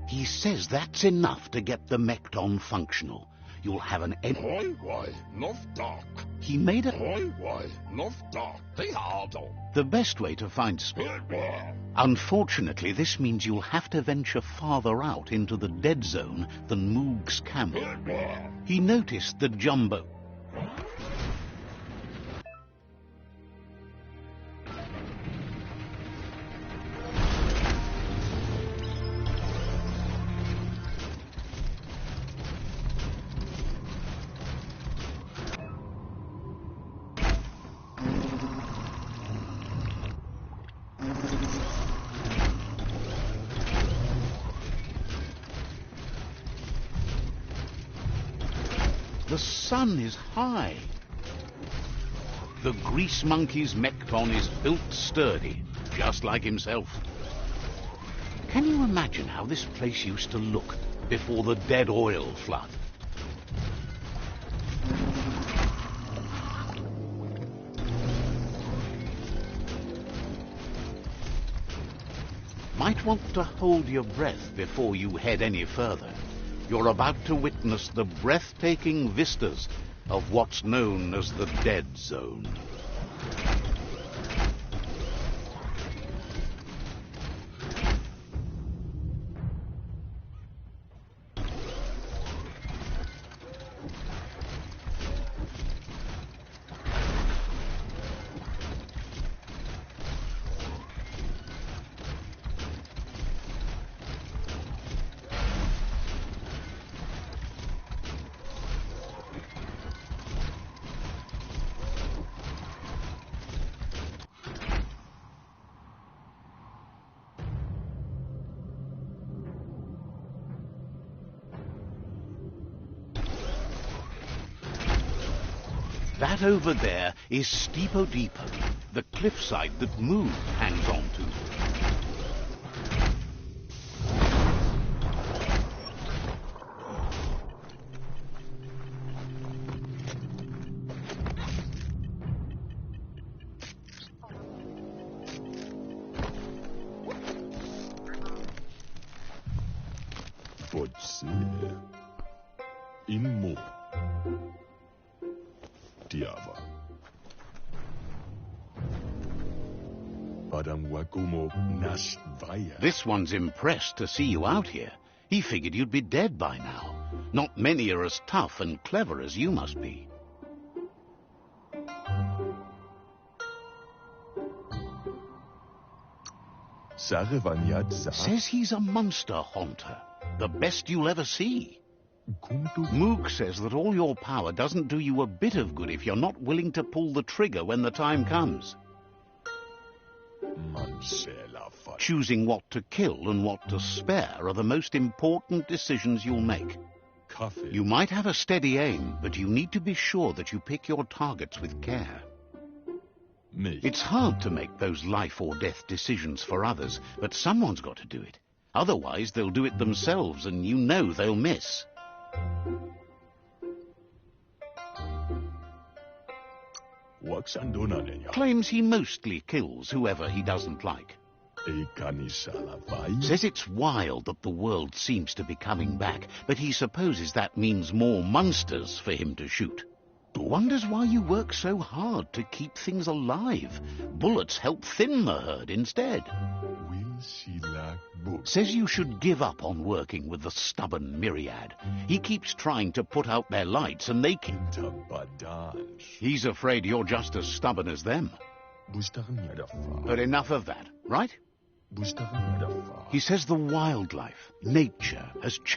He says that's enough to get the Mekton functional. You'll have an end. He made a... The best way to find space. Unfortunately, this means you'll have to venture farther out into the dead zone than Moog's camp. He noticed the jumbo... The sun is high. The grease monkey's Mekton is built sturdy, just like himself. Can you imagine how this place used to look before the dead oil flood? Might want to hold your breath before you head any further. You're about to witness the breathtaking vistas of what's known as the Dead Zone. That over there is Steepo Depot, the cliffside that Moog hangs on to. Forse immo Diava. Padam wakumo nas vaya. This one's impressed to see you out here. He figured you'd be dead by now. Not many are as tough and clever as you must be. Says he's a monster haunter, the best you'll ever see. Moog says that all your power doesn't do you a bit of good if you're not willing to pull the trigger when the time comes. Mansela fat. Choosing what to kill and what to spare are the most important decisions you'll make. Kaffe. You might have a steady aim, but you need to be sure that you pick your targets with care. Milch. It's hard to make those life or death decisions for others, but someone's got to do it. Otherwise, they'll do it themselves, and you know they'll miss. Waxandonanenya. Claims he mostly kills whoever he doesn't like. Ekanisala vai. Says it's wild that the world seems to be coming back, but he supposes that means more monsters for him to shoot. Wonders why you work so hard to keep things alive. Bullets help thin the herd instead. Wilsila book. Says you should give up on working with the stubborn myriad. He keeps trying to put out their lights and they keep... Tabadans. He's afraid you're just as stubborn as them. Bustarnyada fa. But enough of that, right? Bustarnyada fa. He says the wildlife, nature,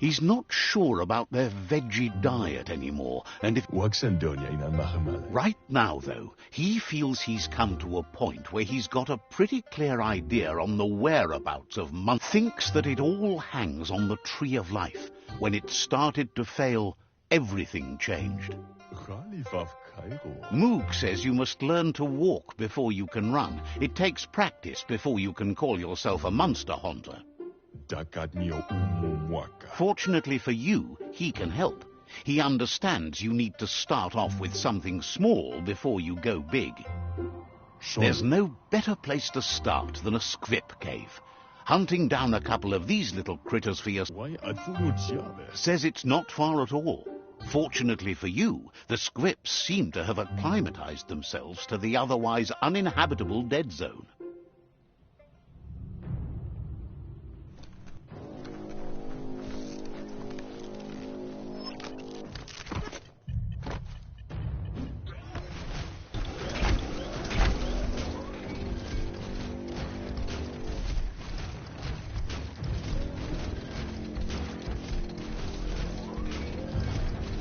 he's not sure about their veggie diet anymore, and if... Waxandonia ina mahamala. Right now, though, he feels he's come to a point where he's got a pretty clear idea on the whereabouts of thinks that it all hangs on the tree of life. When it started to fail, everything changed. Khalifaf Cairo. Moog says you must learn to walk before you can run. It takes practice before you can call yourself a monster hunter. Dakatnio umumwaka. Fortunately for you, he can help. He understands you need to start off with something small before you go big. There's no better place to start than a squip cave. Hunting down a couple of these little critters for yourself Why adfunutsiave? says it's not far at all. Fortunately for you, the squipes seem to have acclimatized themselves to the otherwise uninhabitable dead zone.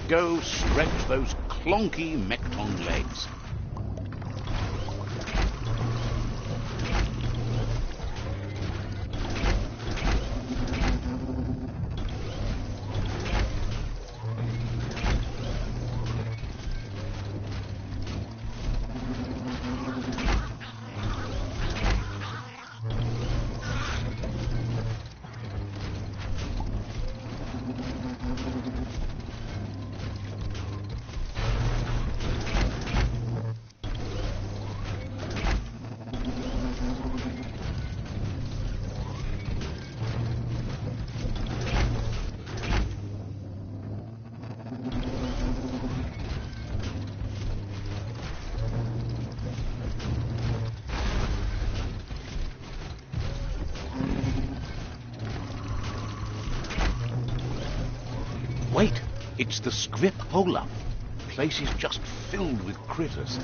Go stretch those clonky Mekton legs. Wait, it's the squip hole-up. The place is just filled with critters.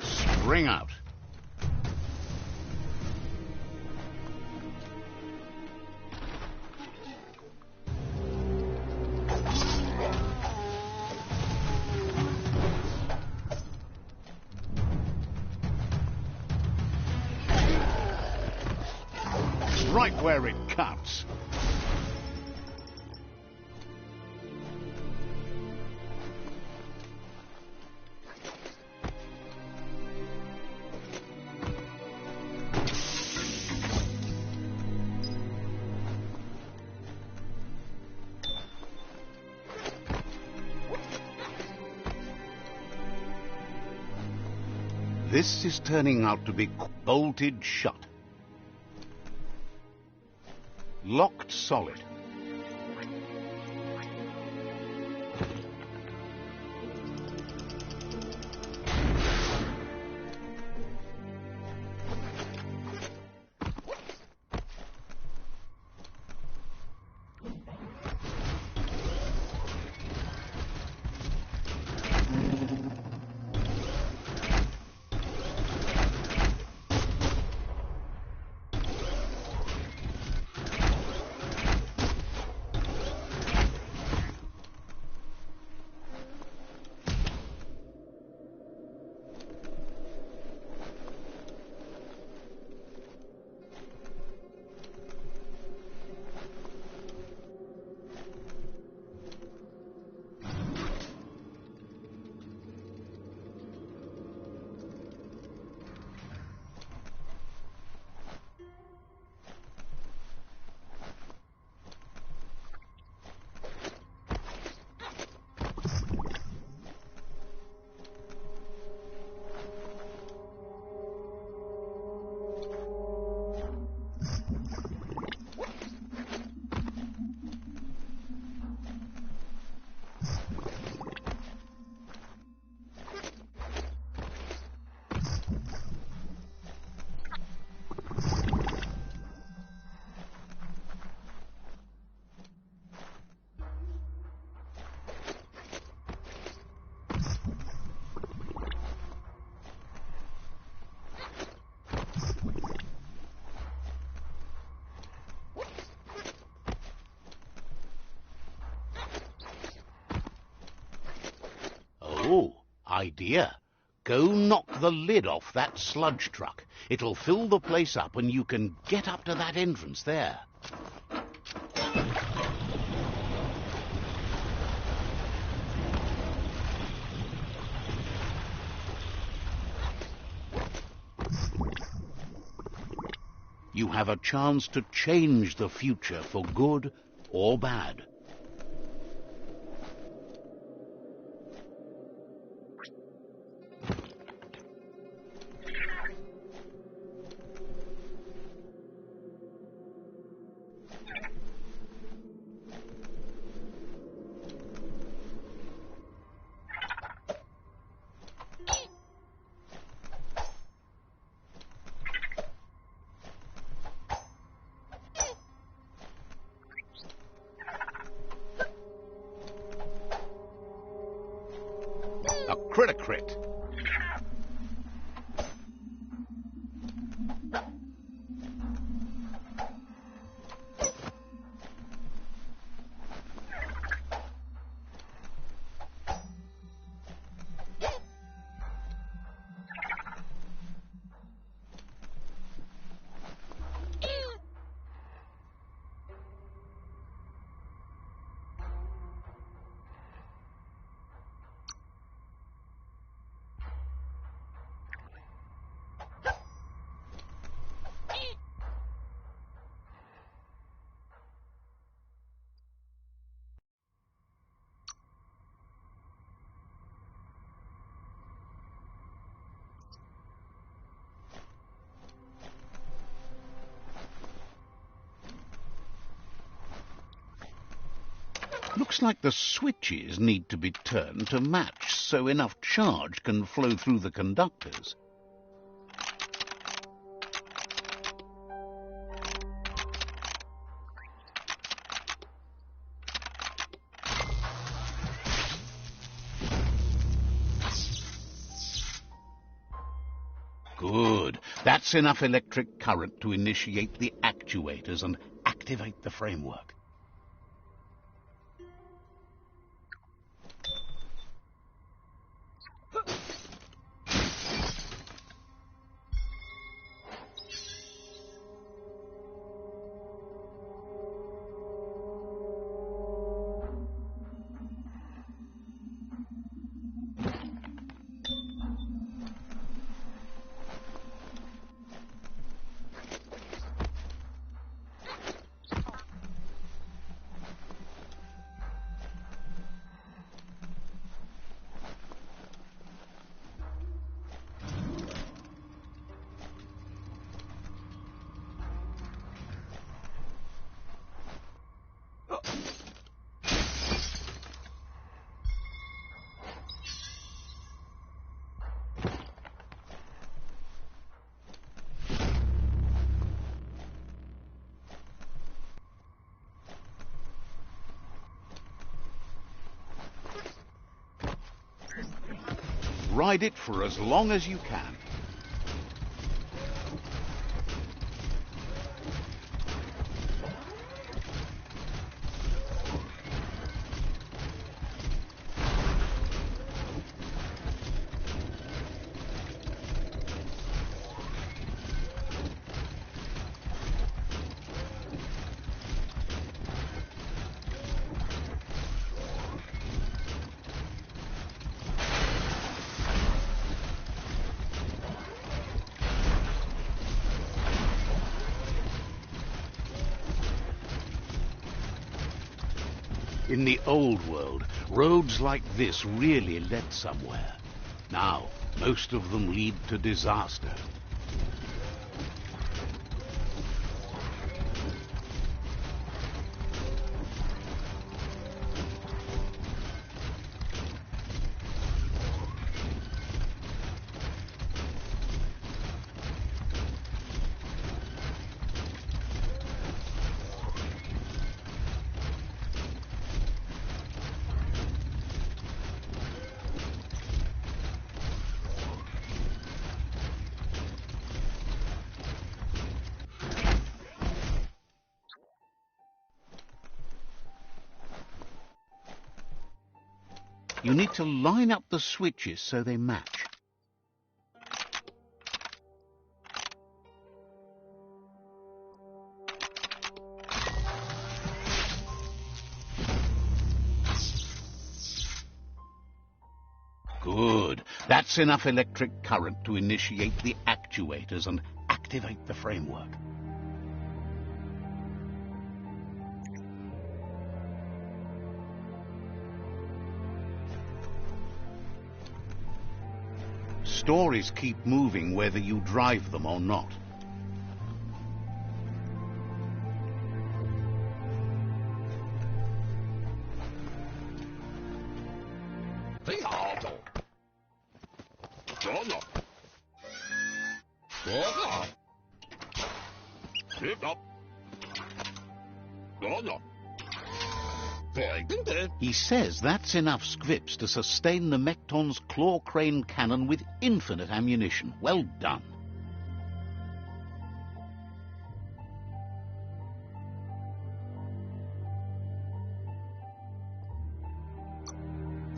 Spring out. Right where it cuts. This is turning out to be bolted shut. Locked solid. idea. Go knock the lid off that sludge truck. It'll fill the place up and you can get up to that entrance there. You have a chance to change the future for good or bad. A crit. Looks like the switches need to be turned to match so enough charge can flow through the conductors. Good. That's enough electric current to initiate the actuators and activate the framework. Ride it for as long as you can. In the old world, roads like this really led somewhere. Now, most of them lead to disaster. You need to line up the switches so they match. Good. That's enough electric current to initiate the actuators and activate the framework. Stories keep moving whether you drive them or not. He says that's enough scripts to sustain the Mekton's claw crane cannon with infinite ammunition. Well done.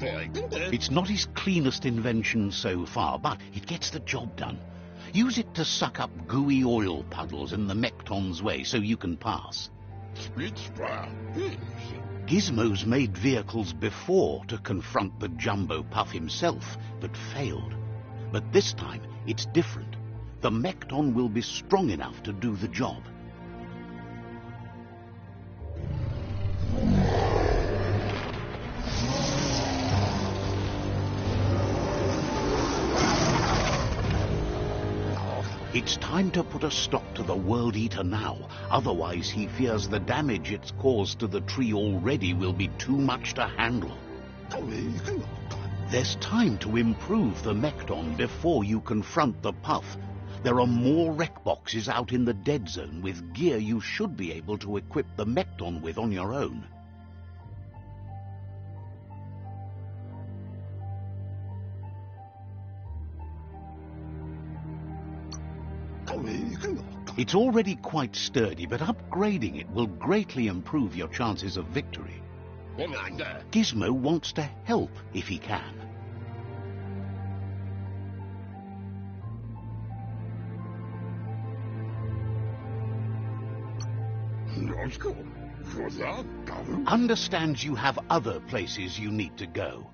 It's not his cleanest invention so far, but it gets the job done. Use it to suck up gooey oil puddles in the Mekton's way so you can pass. Gizmo's made vehicles before to confront the Jumbo Puff himself, but failed. But this time, it's different. The Mekton will be strong enough to do the job. It's time to put a stop to the World Eater now. Otherwise, he fears the damage it's caused to the tree already will be too much to handle. There's time to improve the Mekton before you confront the Puff. There are more wreck boxes out in the dead zone with gear you should be able to equip the Mekton with on your own. It's already quite sturdy, but upgrading it will greatly improve your chances of victory. Gizmo wants to help if he can. Understands you have other places you need to go.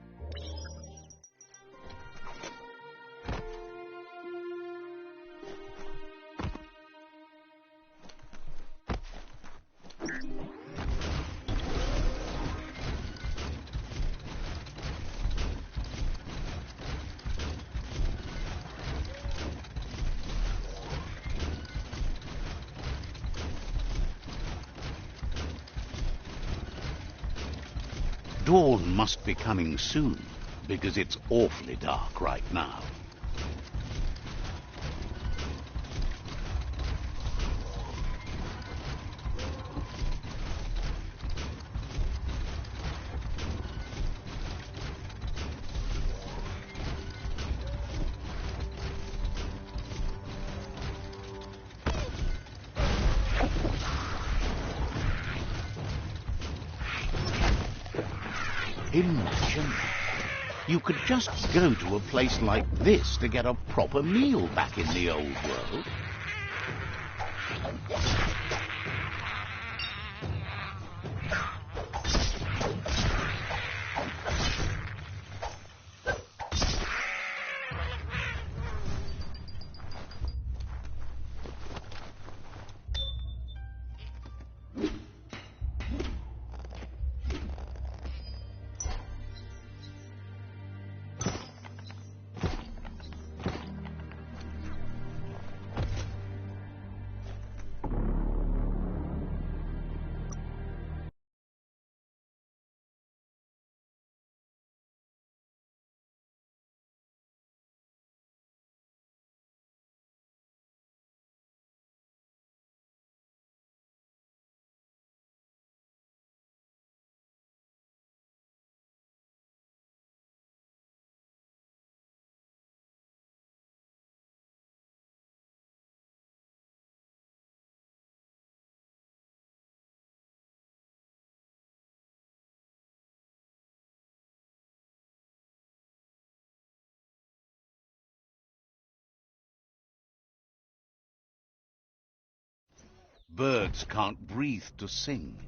Dawn must be coming soon, because it's awfully dark right now. Imagine you could just go to a place like this to get a proper meal back in the old world. Birds can't breathe to sing.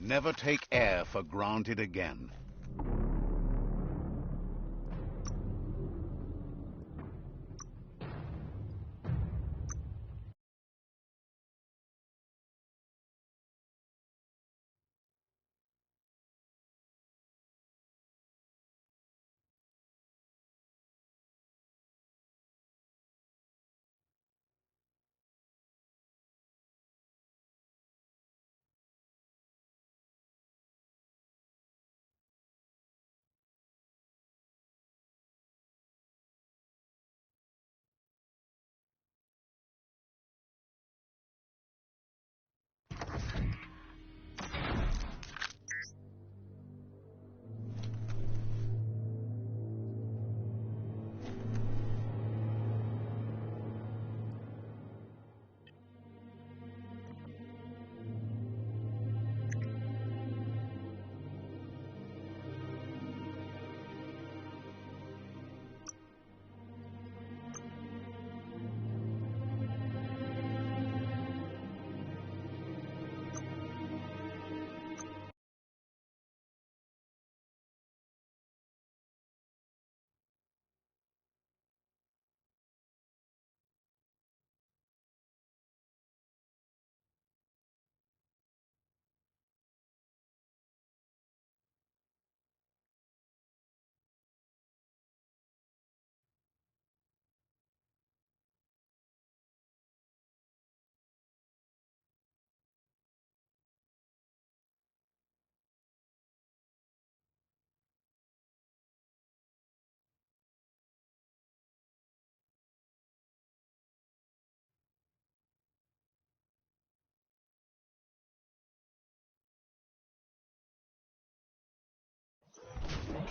Never take air for granted again.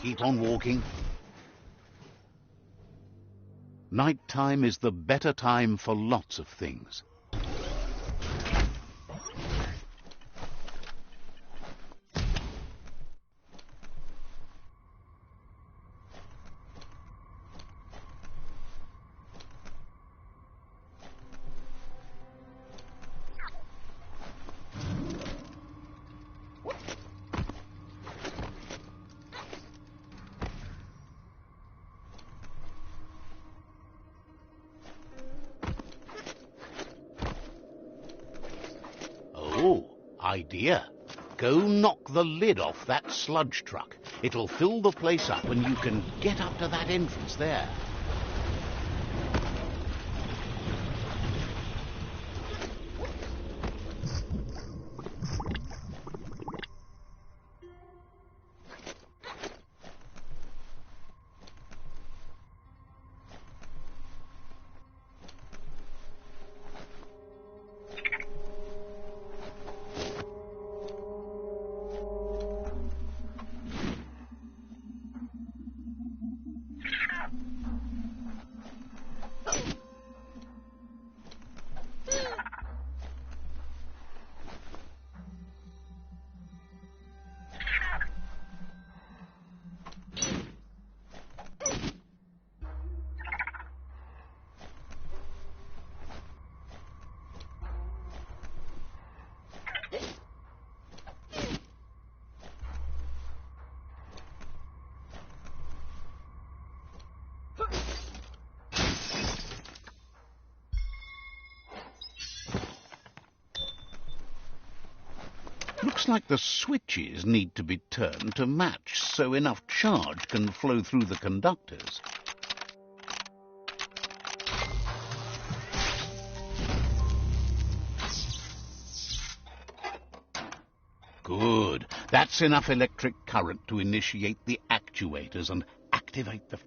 Keep on walking. Nighttime is the better time for lots of things. Oh, idea. Go knock the lid off that sludge truck. It'll fill the place up and you can get up to that entrance there. Looks like the switches need to be turned to match so enough charge can flow through the conductors. Good. That's enough electric current to initiate the actuators and activate the...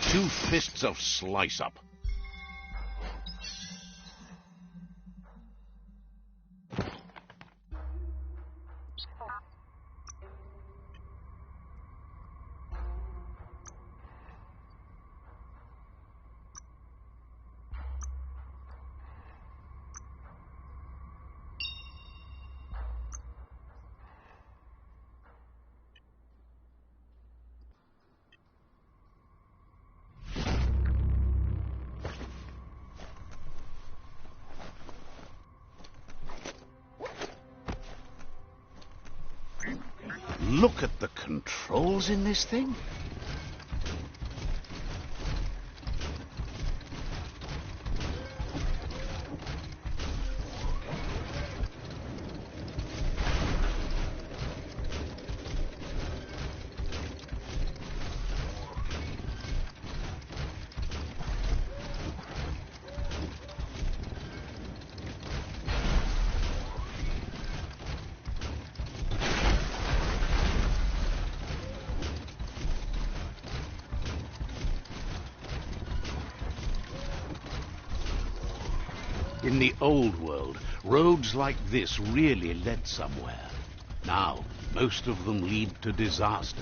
Two fists of slice-up. Look at the controls in this thing. In the old world, roads like this really led somewhere. Now, most of them lead to disaster.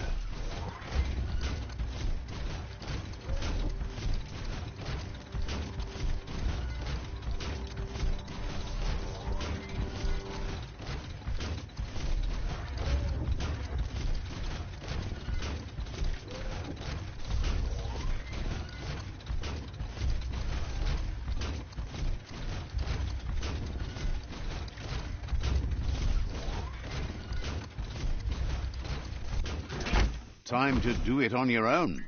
Time to do it on your own.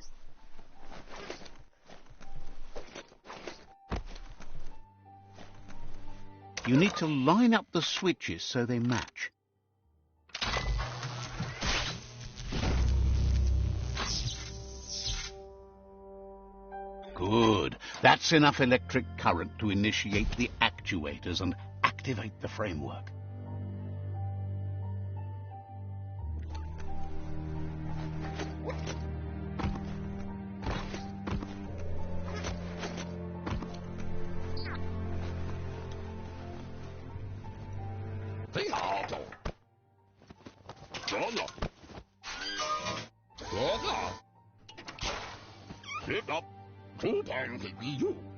You need to line up the switches so they match. Good. That's enough electric current to initiate the actuators and activate the framework.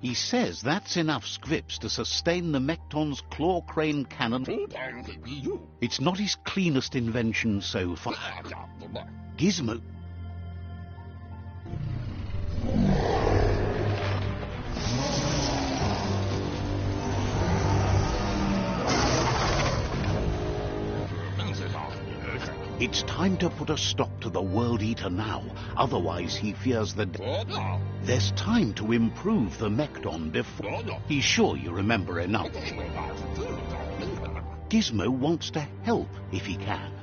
He says that's enough scripts to sustain the Mekton's claw crane cannon. It's not his cleanest invention so far. Gizmo... It's time to put a stop to the World Eater now, otherwise he fears that... There's time to improve the Mekton before... He's sure you remember enough. Gizmo wants to help if he can.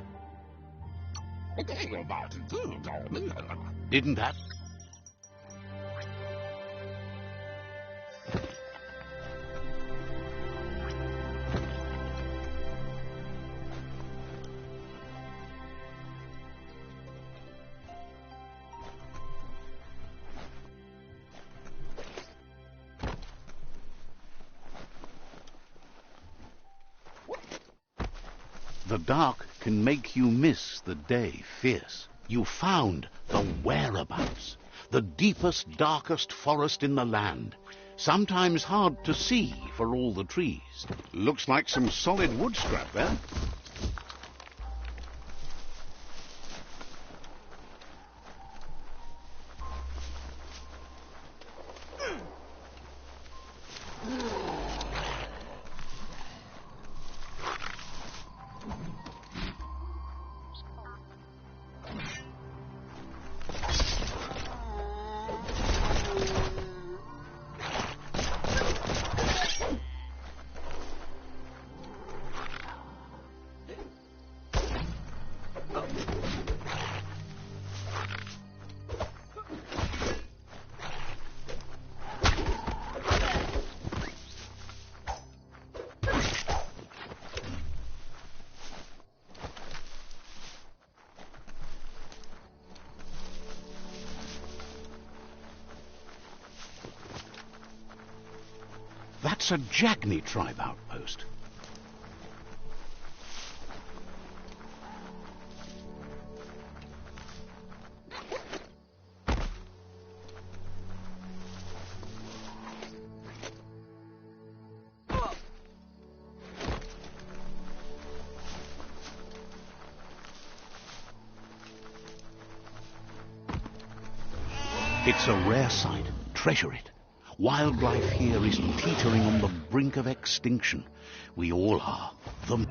Didn't that... The dark can make you miss the day fierce. You found the whereabouts. the deepest, darkest forest in the land, sometimes hard to see for all the trees. Looks like some solid wood scrap there. That's a Jagni tribe outpost. It's a rare sight. Treasure it. Wildlife here is teetering on the brink of extinction. We all are. The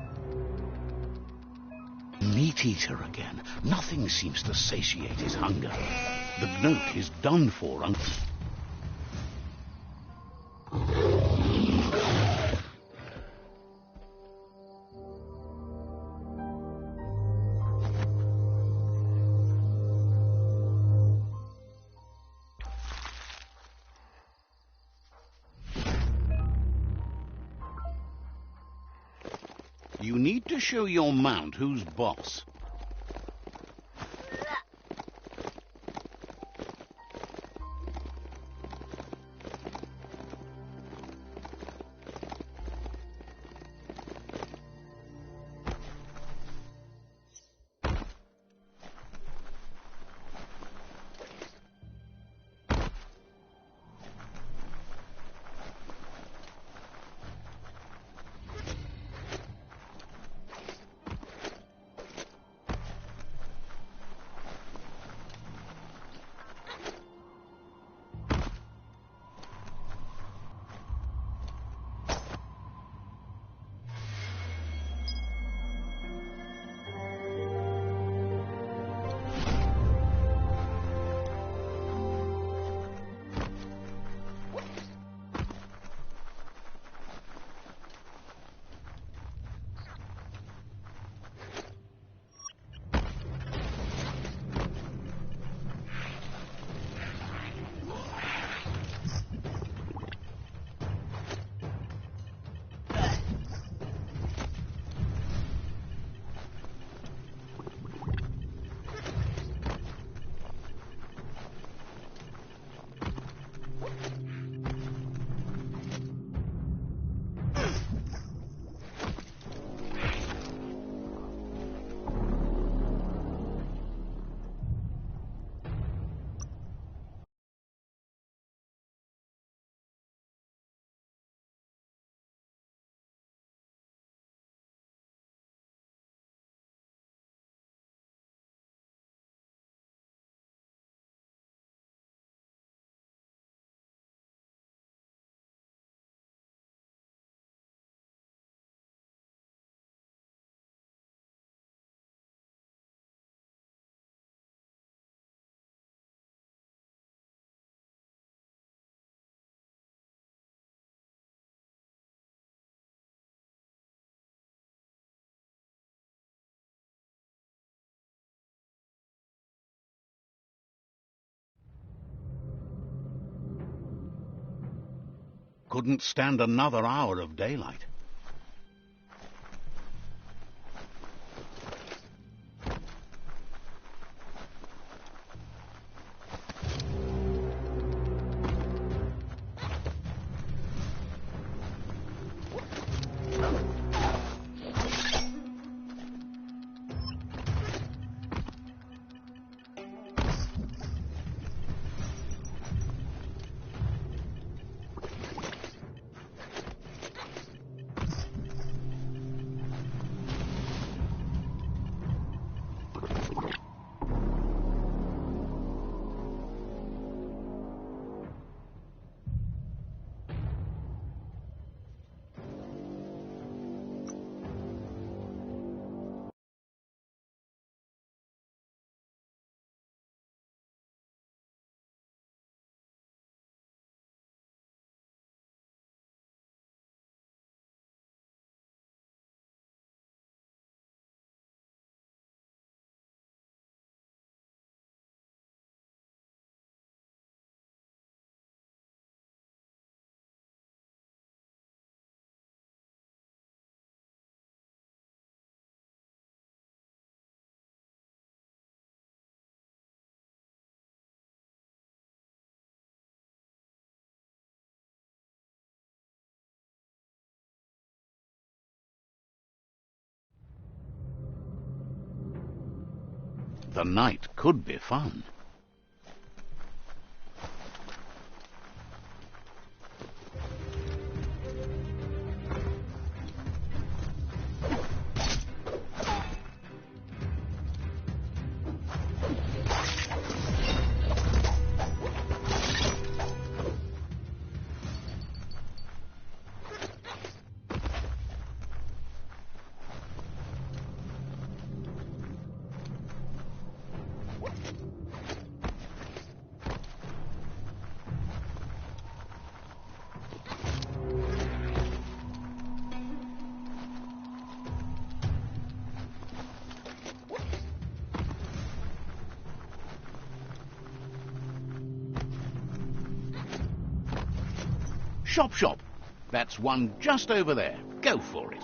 meat eater again. Nothing seems to satiate his hunger. The gnat is done for. You need to show your mount who's boss. Couldn't stand another hour of daylight. The night could be fun. Shop, shop. That's one just over there. Go for it.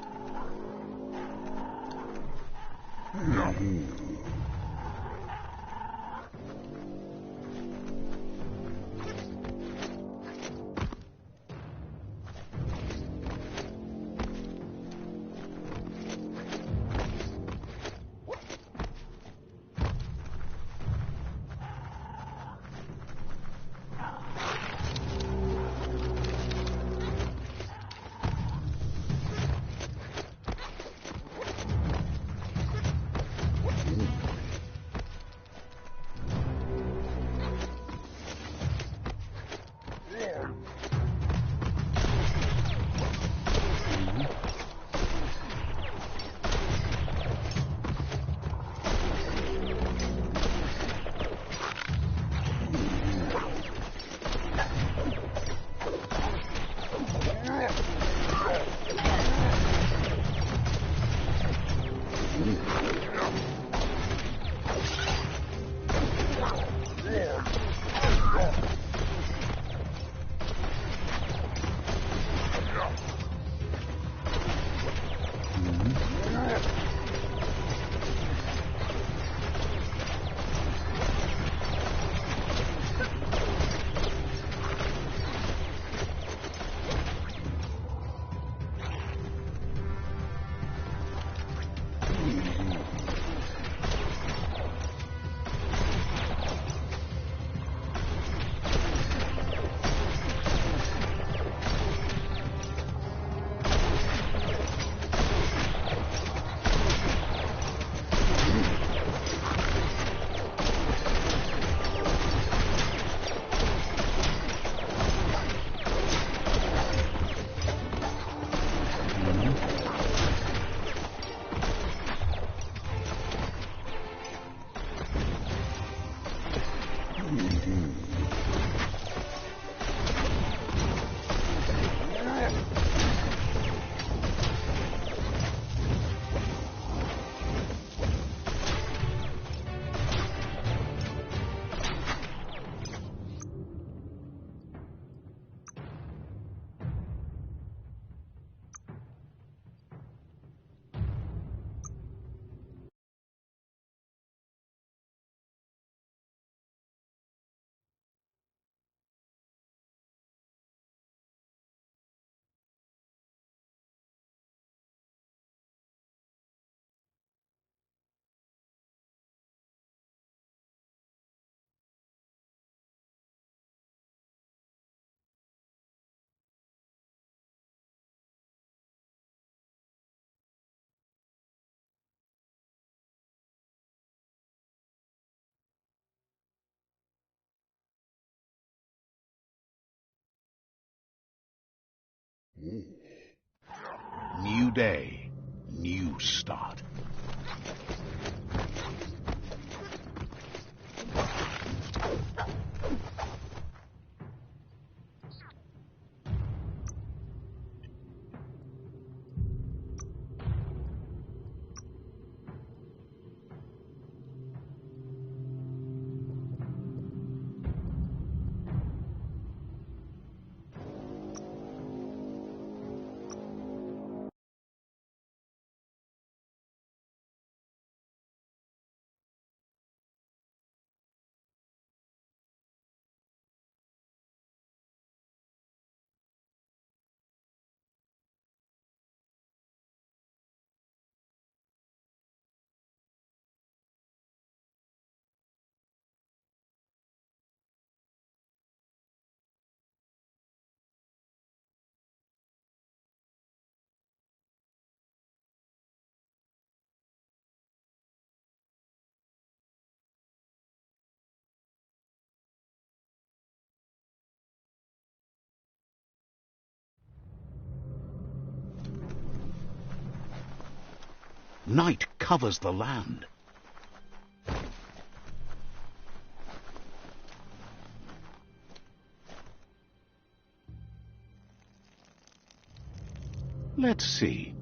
New day, new start. Night covers the land. Let's see.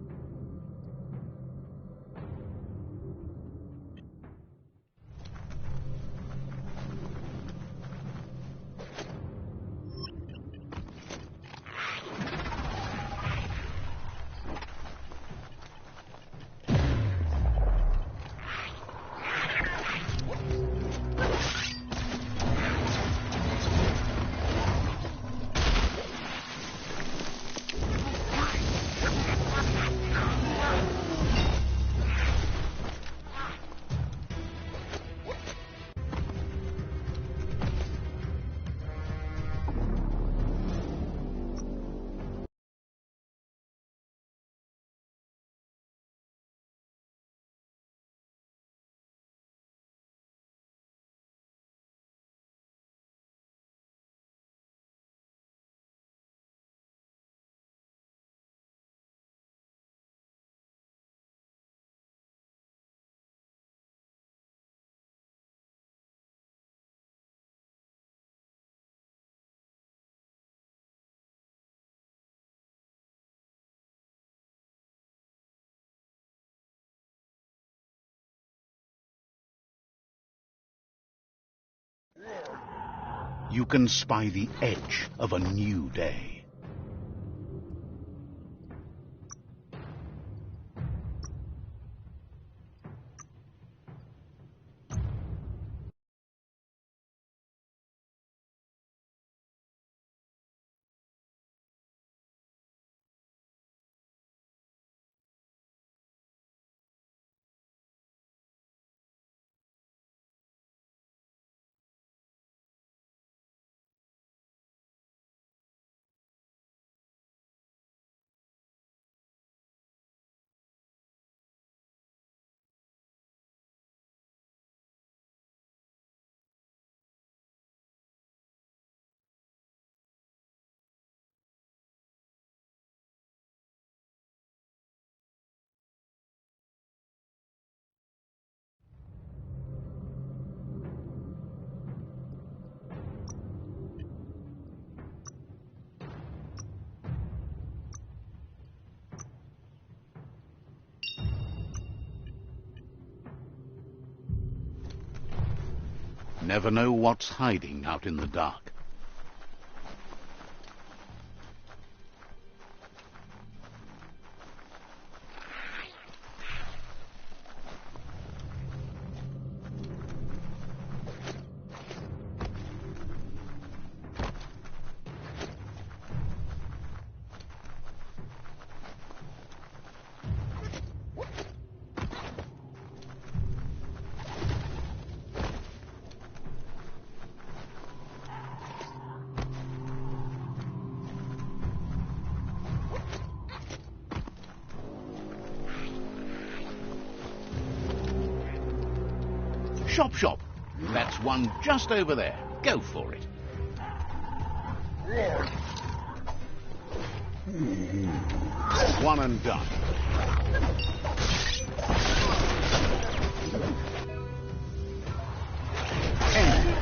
You can spy the edge of a new day. Never know what's hiding out in the dark. Shop, shop. That's one just over there. Go for it. One and done. End.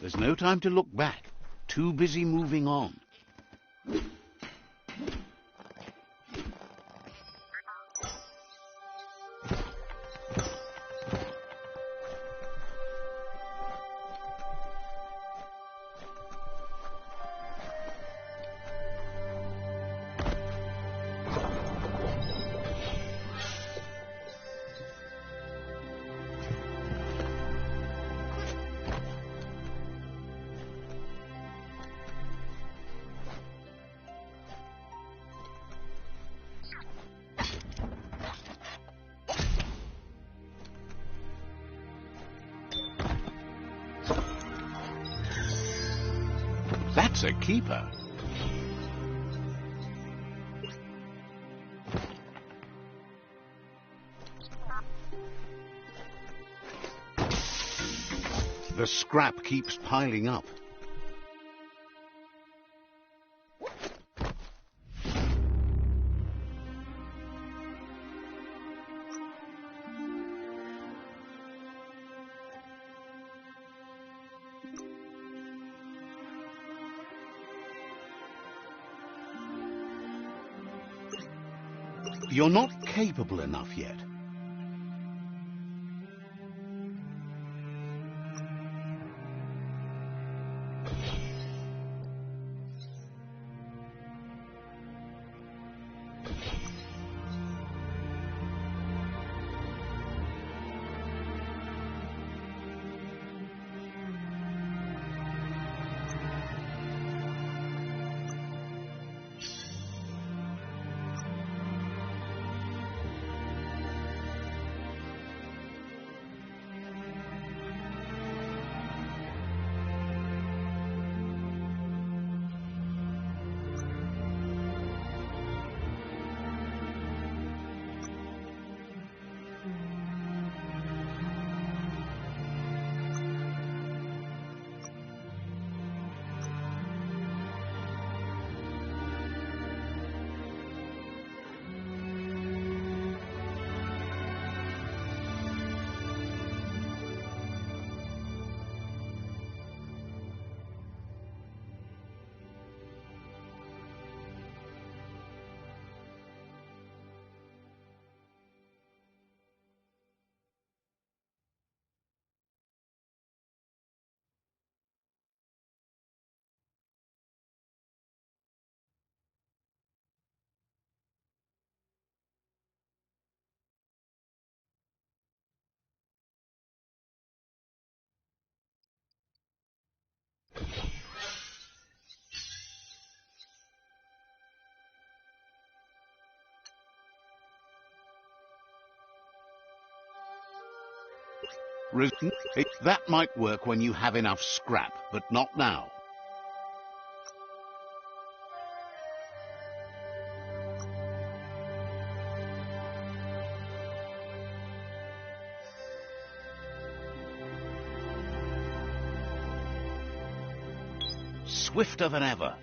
There's no time to look back. Too busy moving on. That's a keeper. The scrap keeps piling up. You're not capable enough yet. That might work when you have enough scrap, but not now. Swifter than ever.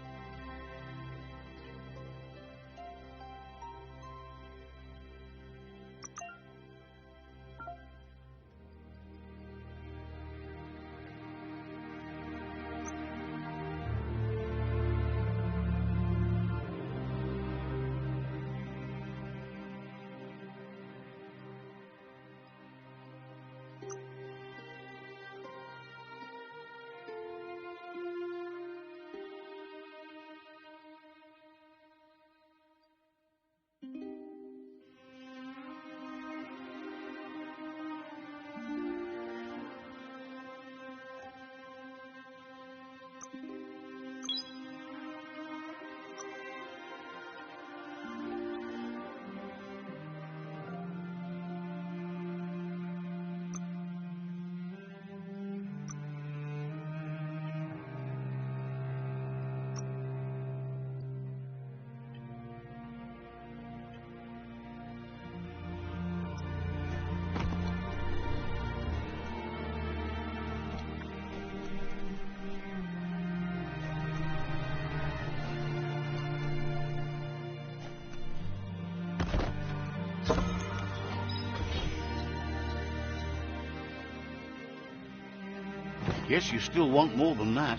Guess you still want more than that.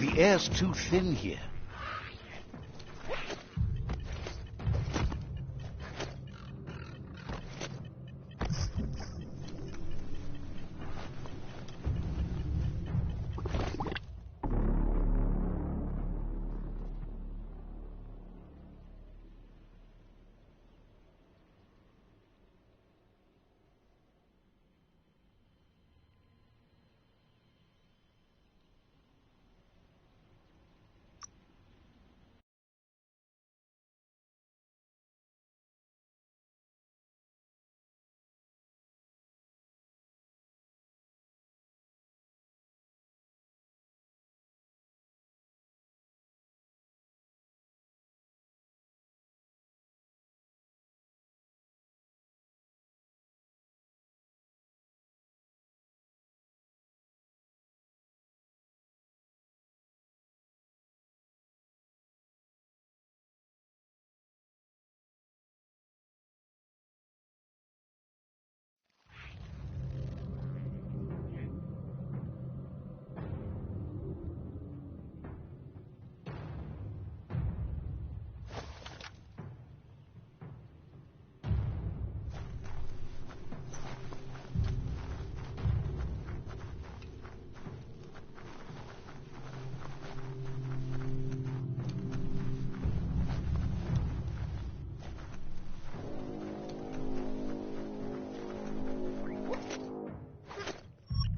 The air's too thin here.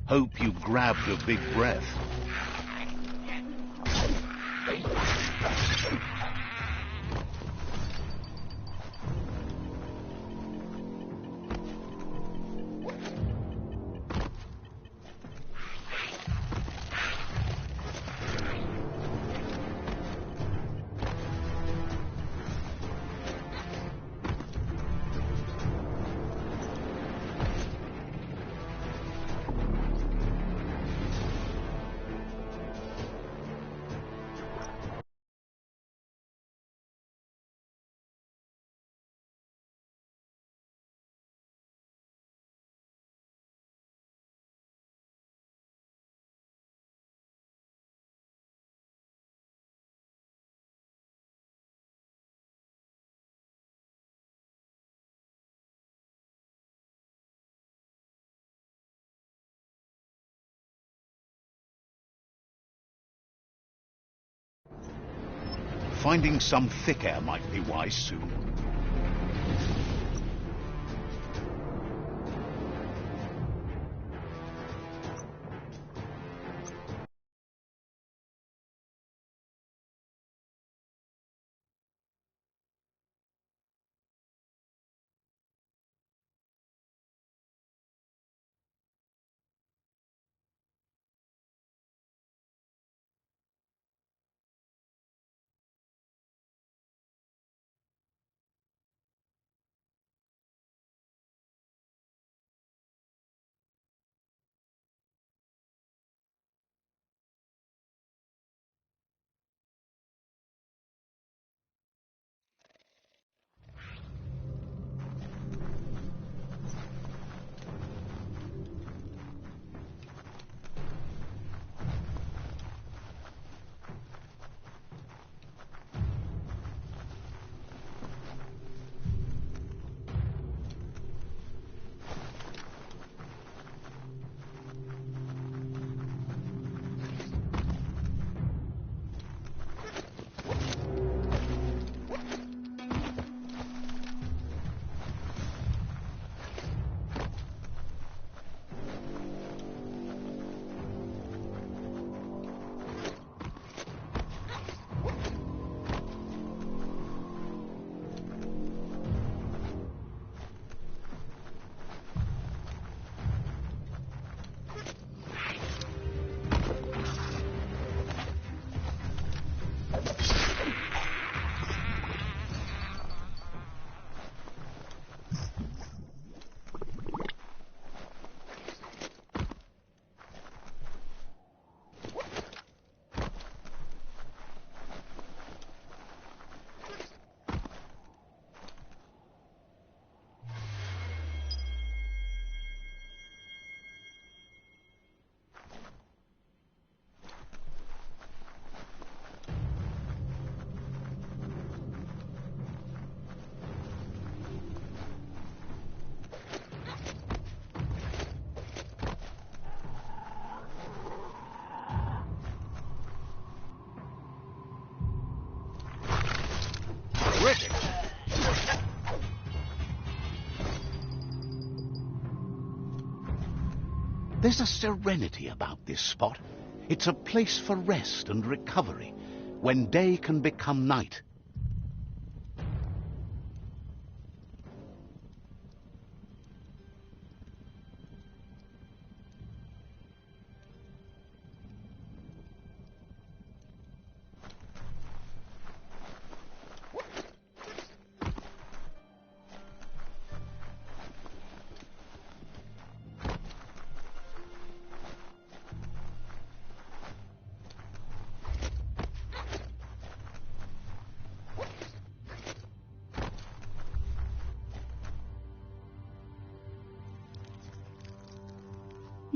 Hope you grabbed a big breath. Finding some thick air might be wise soon. There's a serenity about this spot. It's a place for rest and recovery, when day can become night.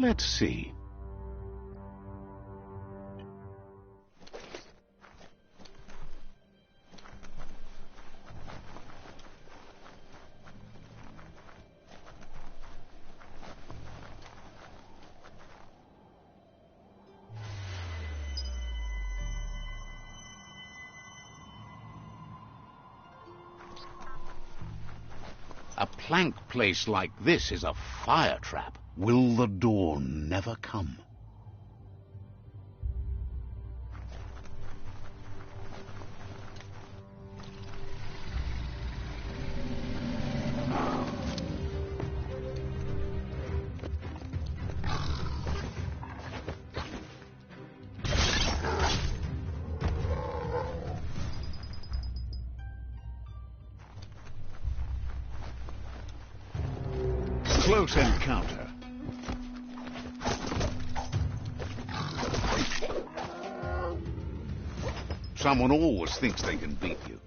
Let's see. A plank place like this is a fire trap. Will the dawn never come? Close encounter. Someone always thinks they can beat you.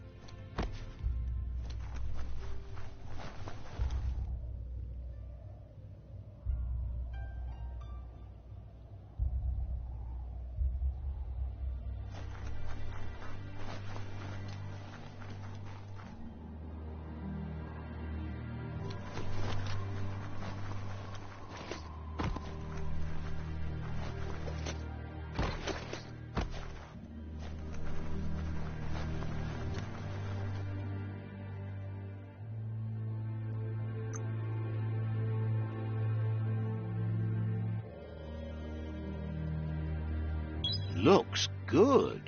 looks good.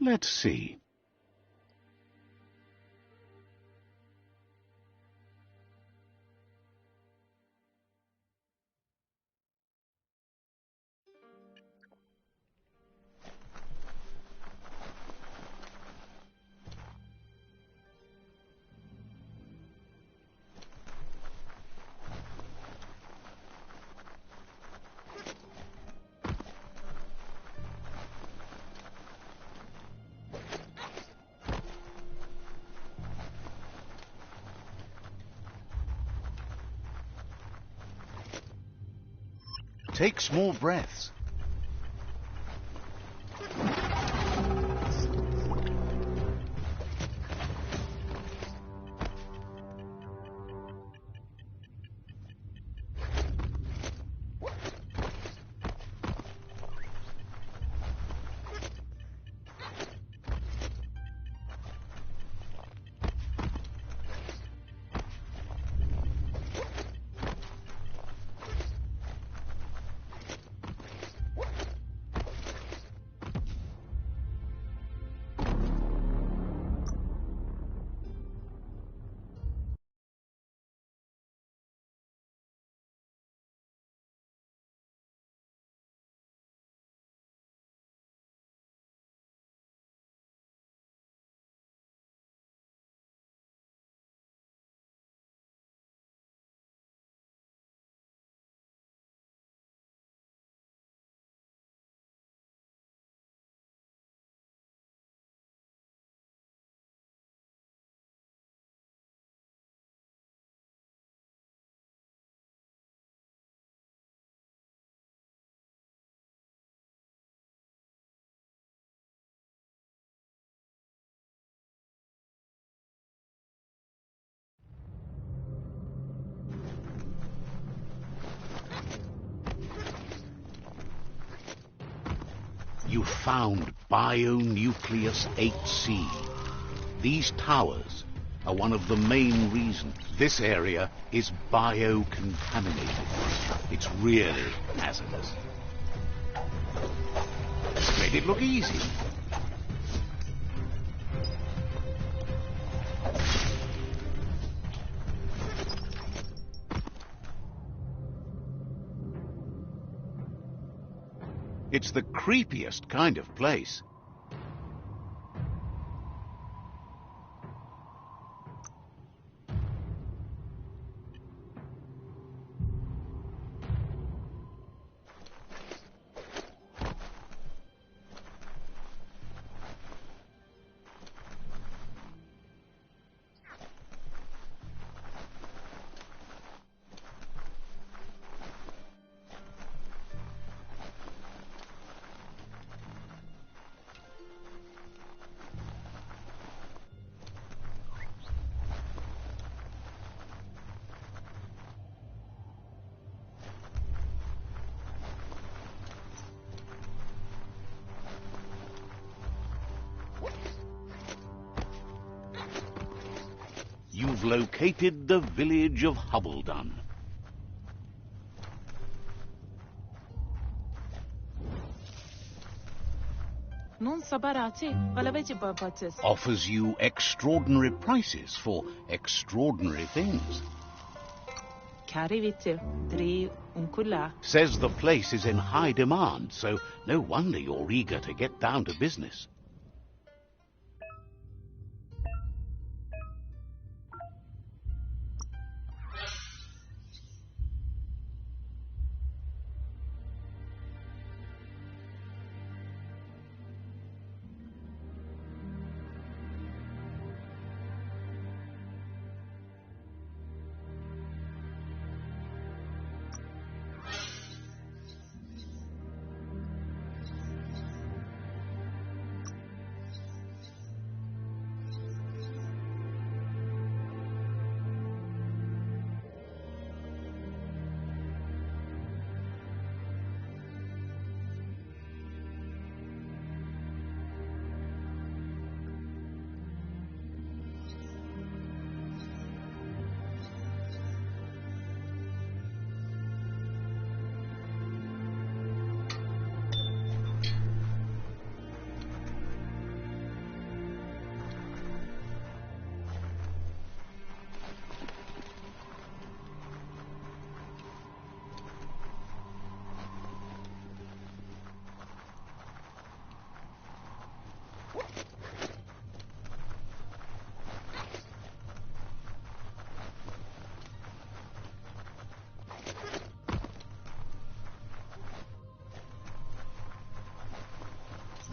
Let's see. Take small breaths. You found Bionucleus 8C. These towers are one of the main reasons this area is biocontaminated. It's really hazardous. Made it look easy. It's the creepiest kind of place. You've located the village of Hubbledon. Offers you extraordinary prices for extraordinary things. Says the place is in high demand, so no wonder you're eager to get down to business.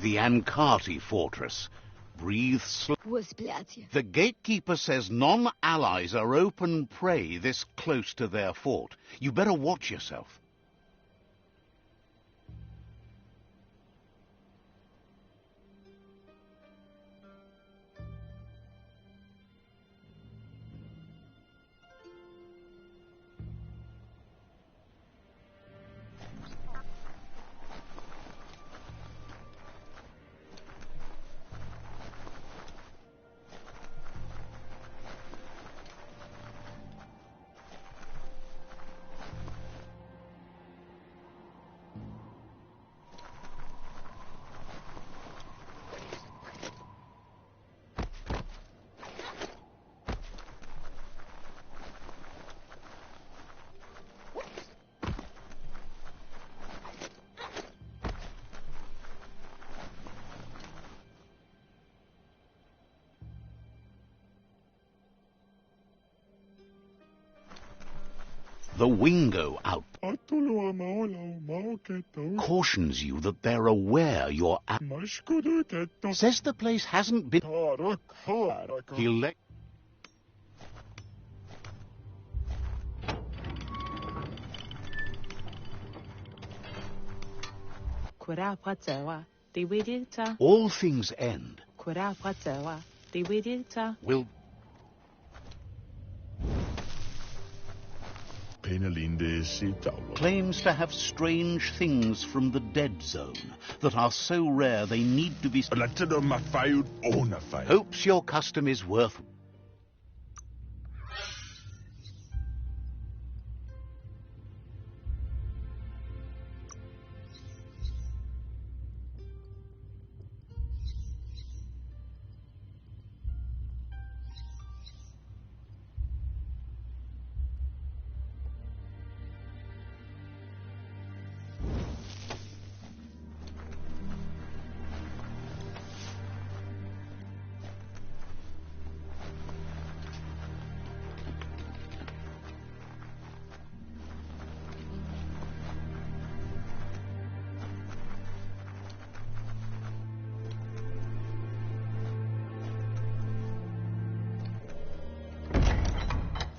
The Ankati fortress. Breathe slow. The gatekeeper says non-allies are open prey this close to their fort. You better watch yourself. The Wingo out cautions you that they're aware you're at. Says the place hasn't been. He'll let. All things end. Will. Claims to have strange things from the dead zone that are so rare they need to be. Hopes your custom is worth.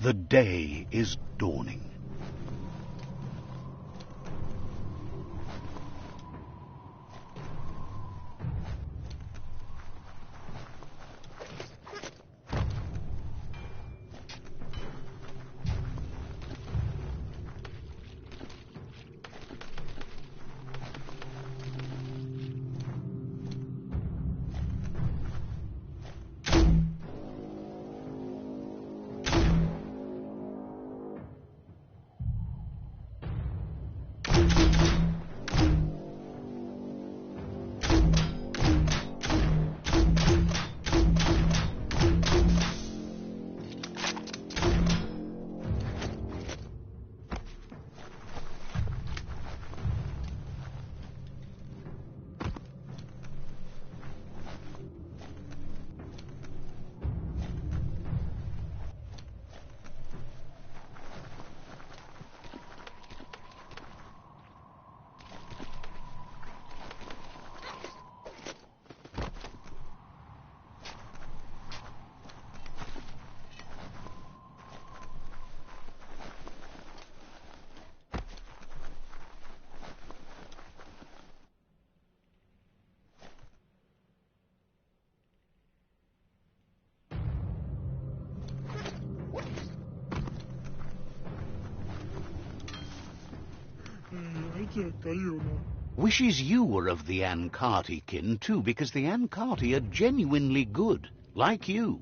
The day is dawning. Wishes you were of the Ankati kin, too, because the Ankati are genuinely good, like you.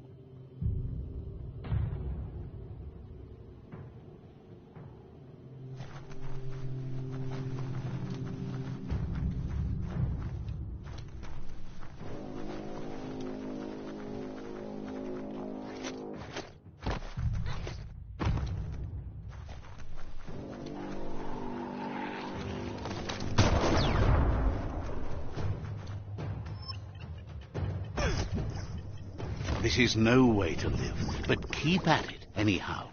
This is no way to live, but keep at it anyhow.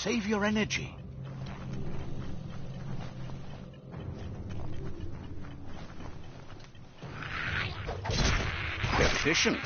Save your energy. Efficient.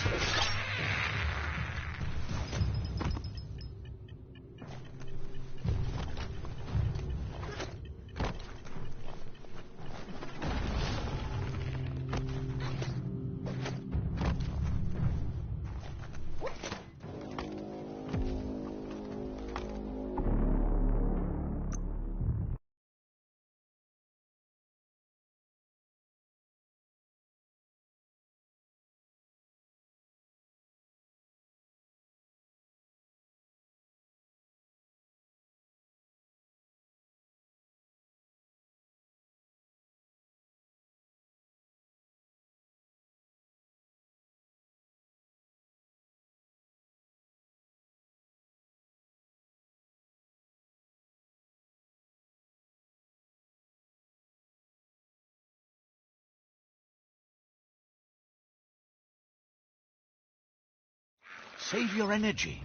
Save your energy.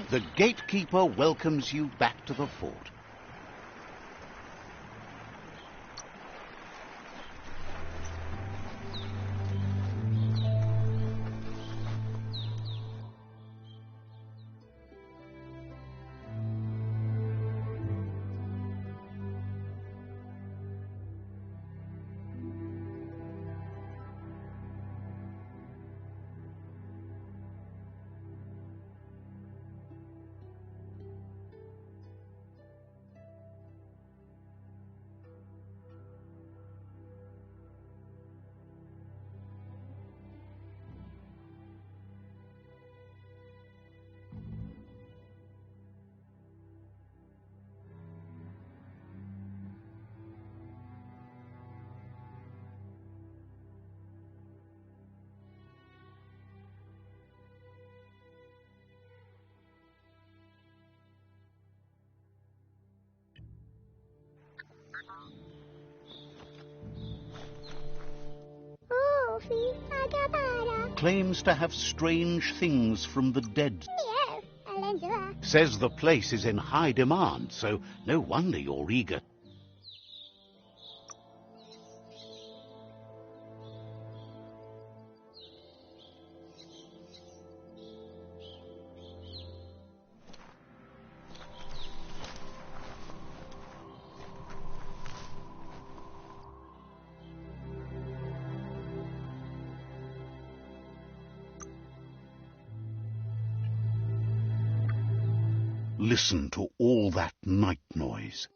The gatekeeper welcomes you back to the fort. Claims to have strange things from the dead. Says the place is in high demand, so no wonder you're eager. Listen to all that night noise.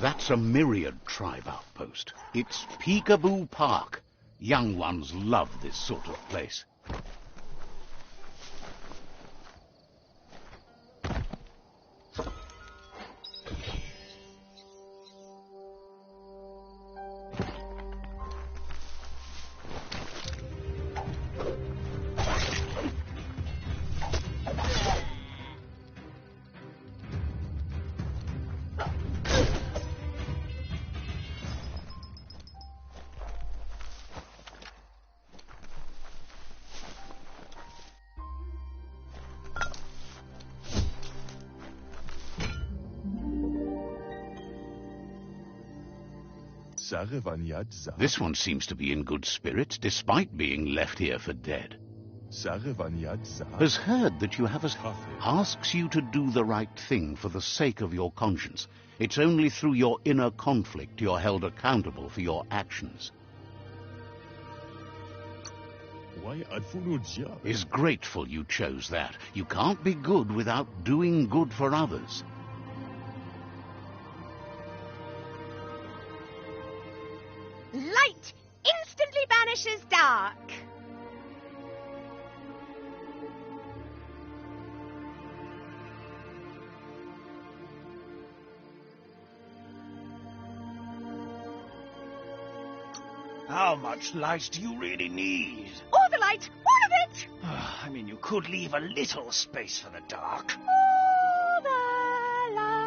That's a myriad tribe outpost. It's Peekaboo Park. Young ones love this sort of place. This one seems to be in good spirits, despite being left here for dead. Has heard that you have asks you to do the right thing for the sake of your conscience. It's only through your inner conflict you're held accountable for your actions. Is grateful you chose that. You can't be good without doing good for others. Light instantly banishes dark. How much light do you really need? All the light, all of it. I mean, you could leave a little space for the dark. All the light.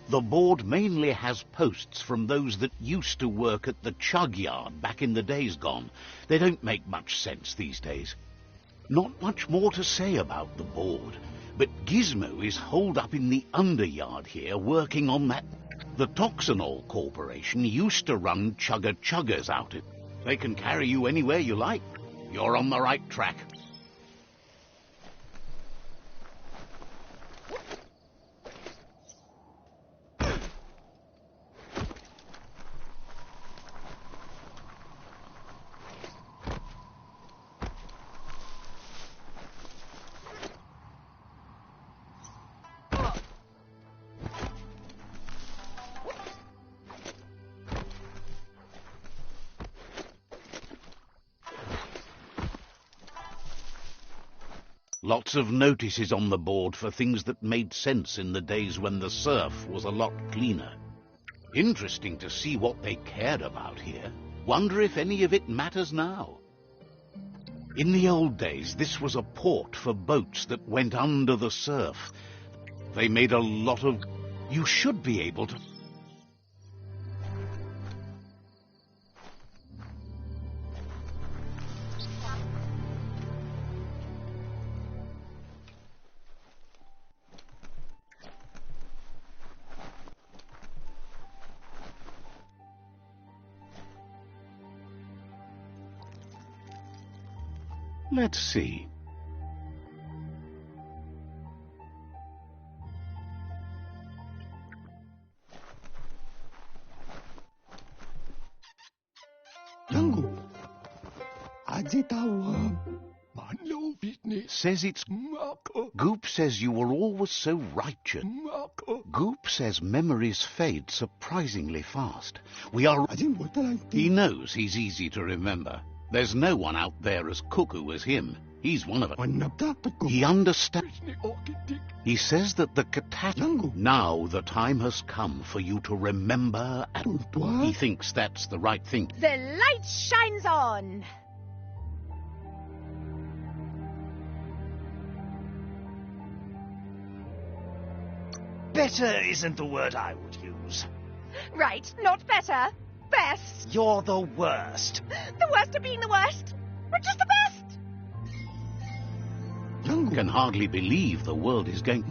The board mainly has posts from those that used to work at the chug yard back in the days gone. They don't make much sense these days. Not much more to say about the board, but Gizmo is holed up in the underyard here working on that. The Toxanol Corporation used to run chugger-chuggers out it. They can carry you anywhere you like. You're on the right track. Lots of notices on the board for things that made sense in the days when the surf was a lot cleaner. Interesting to see what they cared about here. Wonder if any of it matters now. In the old days, this was a port for boats that went under the surf. They made a lot of... You should be able to... Let's see. Says it's... Goop says you were always so righteous. Goop says memories fade surprisingly fast. We are... He knows he's easy to remember. There's no one out there as cuckoo as him. He's one of us. Wanaptapat He understands. ko. He says that the catastrophe... Now the time has come for you to remember, and he thinks that's the right thing. The light shines on. Better isn't the word I would use. Right, not better. Best. You're the worst. The worst of being the worst. Or just the best. Can hardly believe the world is going...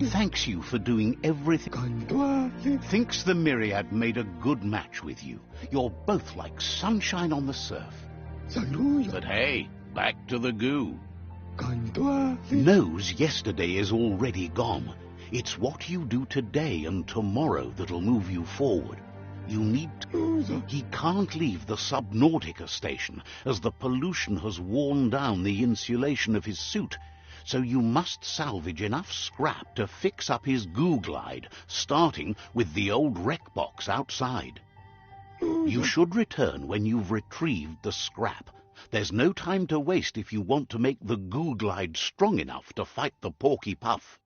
Thanks you for doing everything. Thinks the Myriad made a good match with you. You're both like sunshine on the surf. But hey, back to the goo. Knows yesterday is already gone. It's what you do today and tomorrow that'll move you forward. You need to... He can't leave the Subnautica station, as the pollution has worn down the insulation of his suit. So you must salvage enough scrap to fix up his goo glide, starting with the old wreck box outside. You should return when you've retrieved the scrap. There's no time to waste if you want to make the goo glide strong enough to fight the Porky Puff.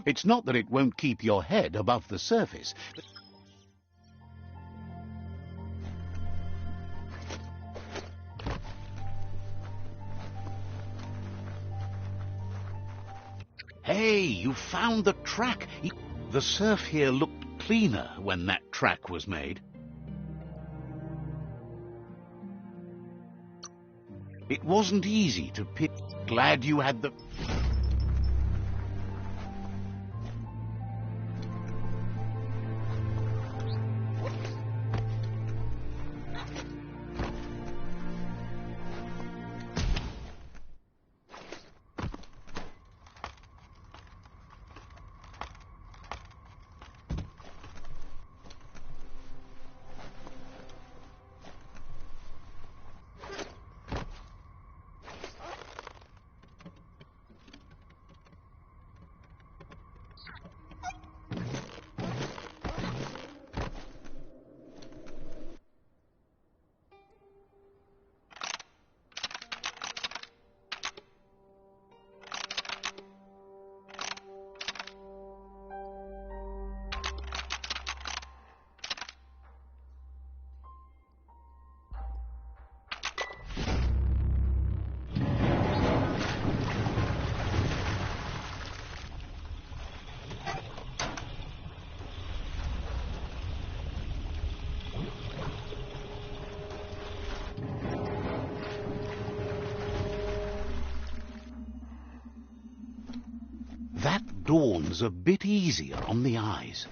It's not that it won't keep your head above the surface. Hey, you found the track. The surf here looked cleaner when that track was made. It wasn't easy to pick. Glad you had the... That dawn's a bit easier on the eyes.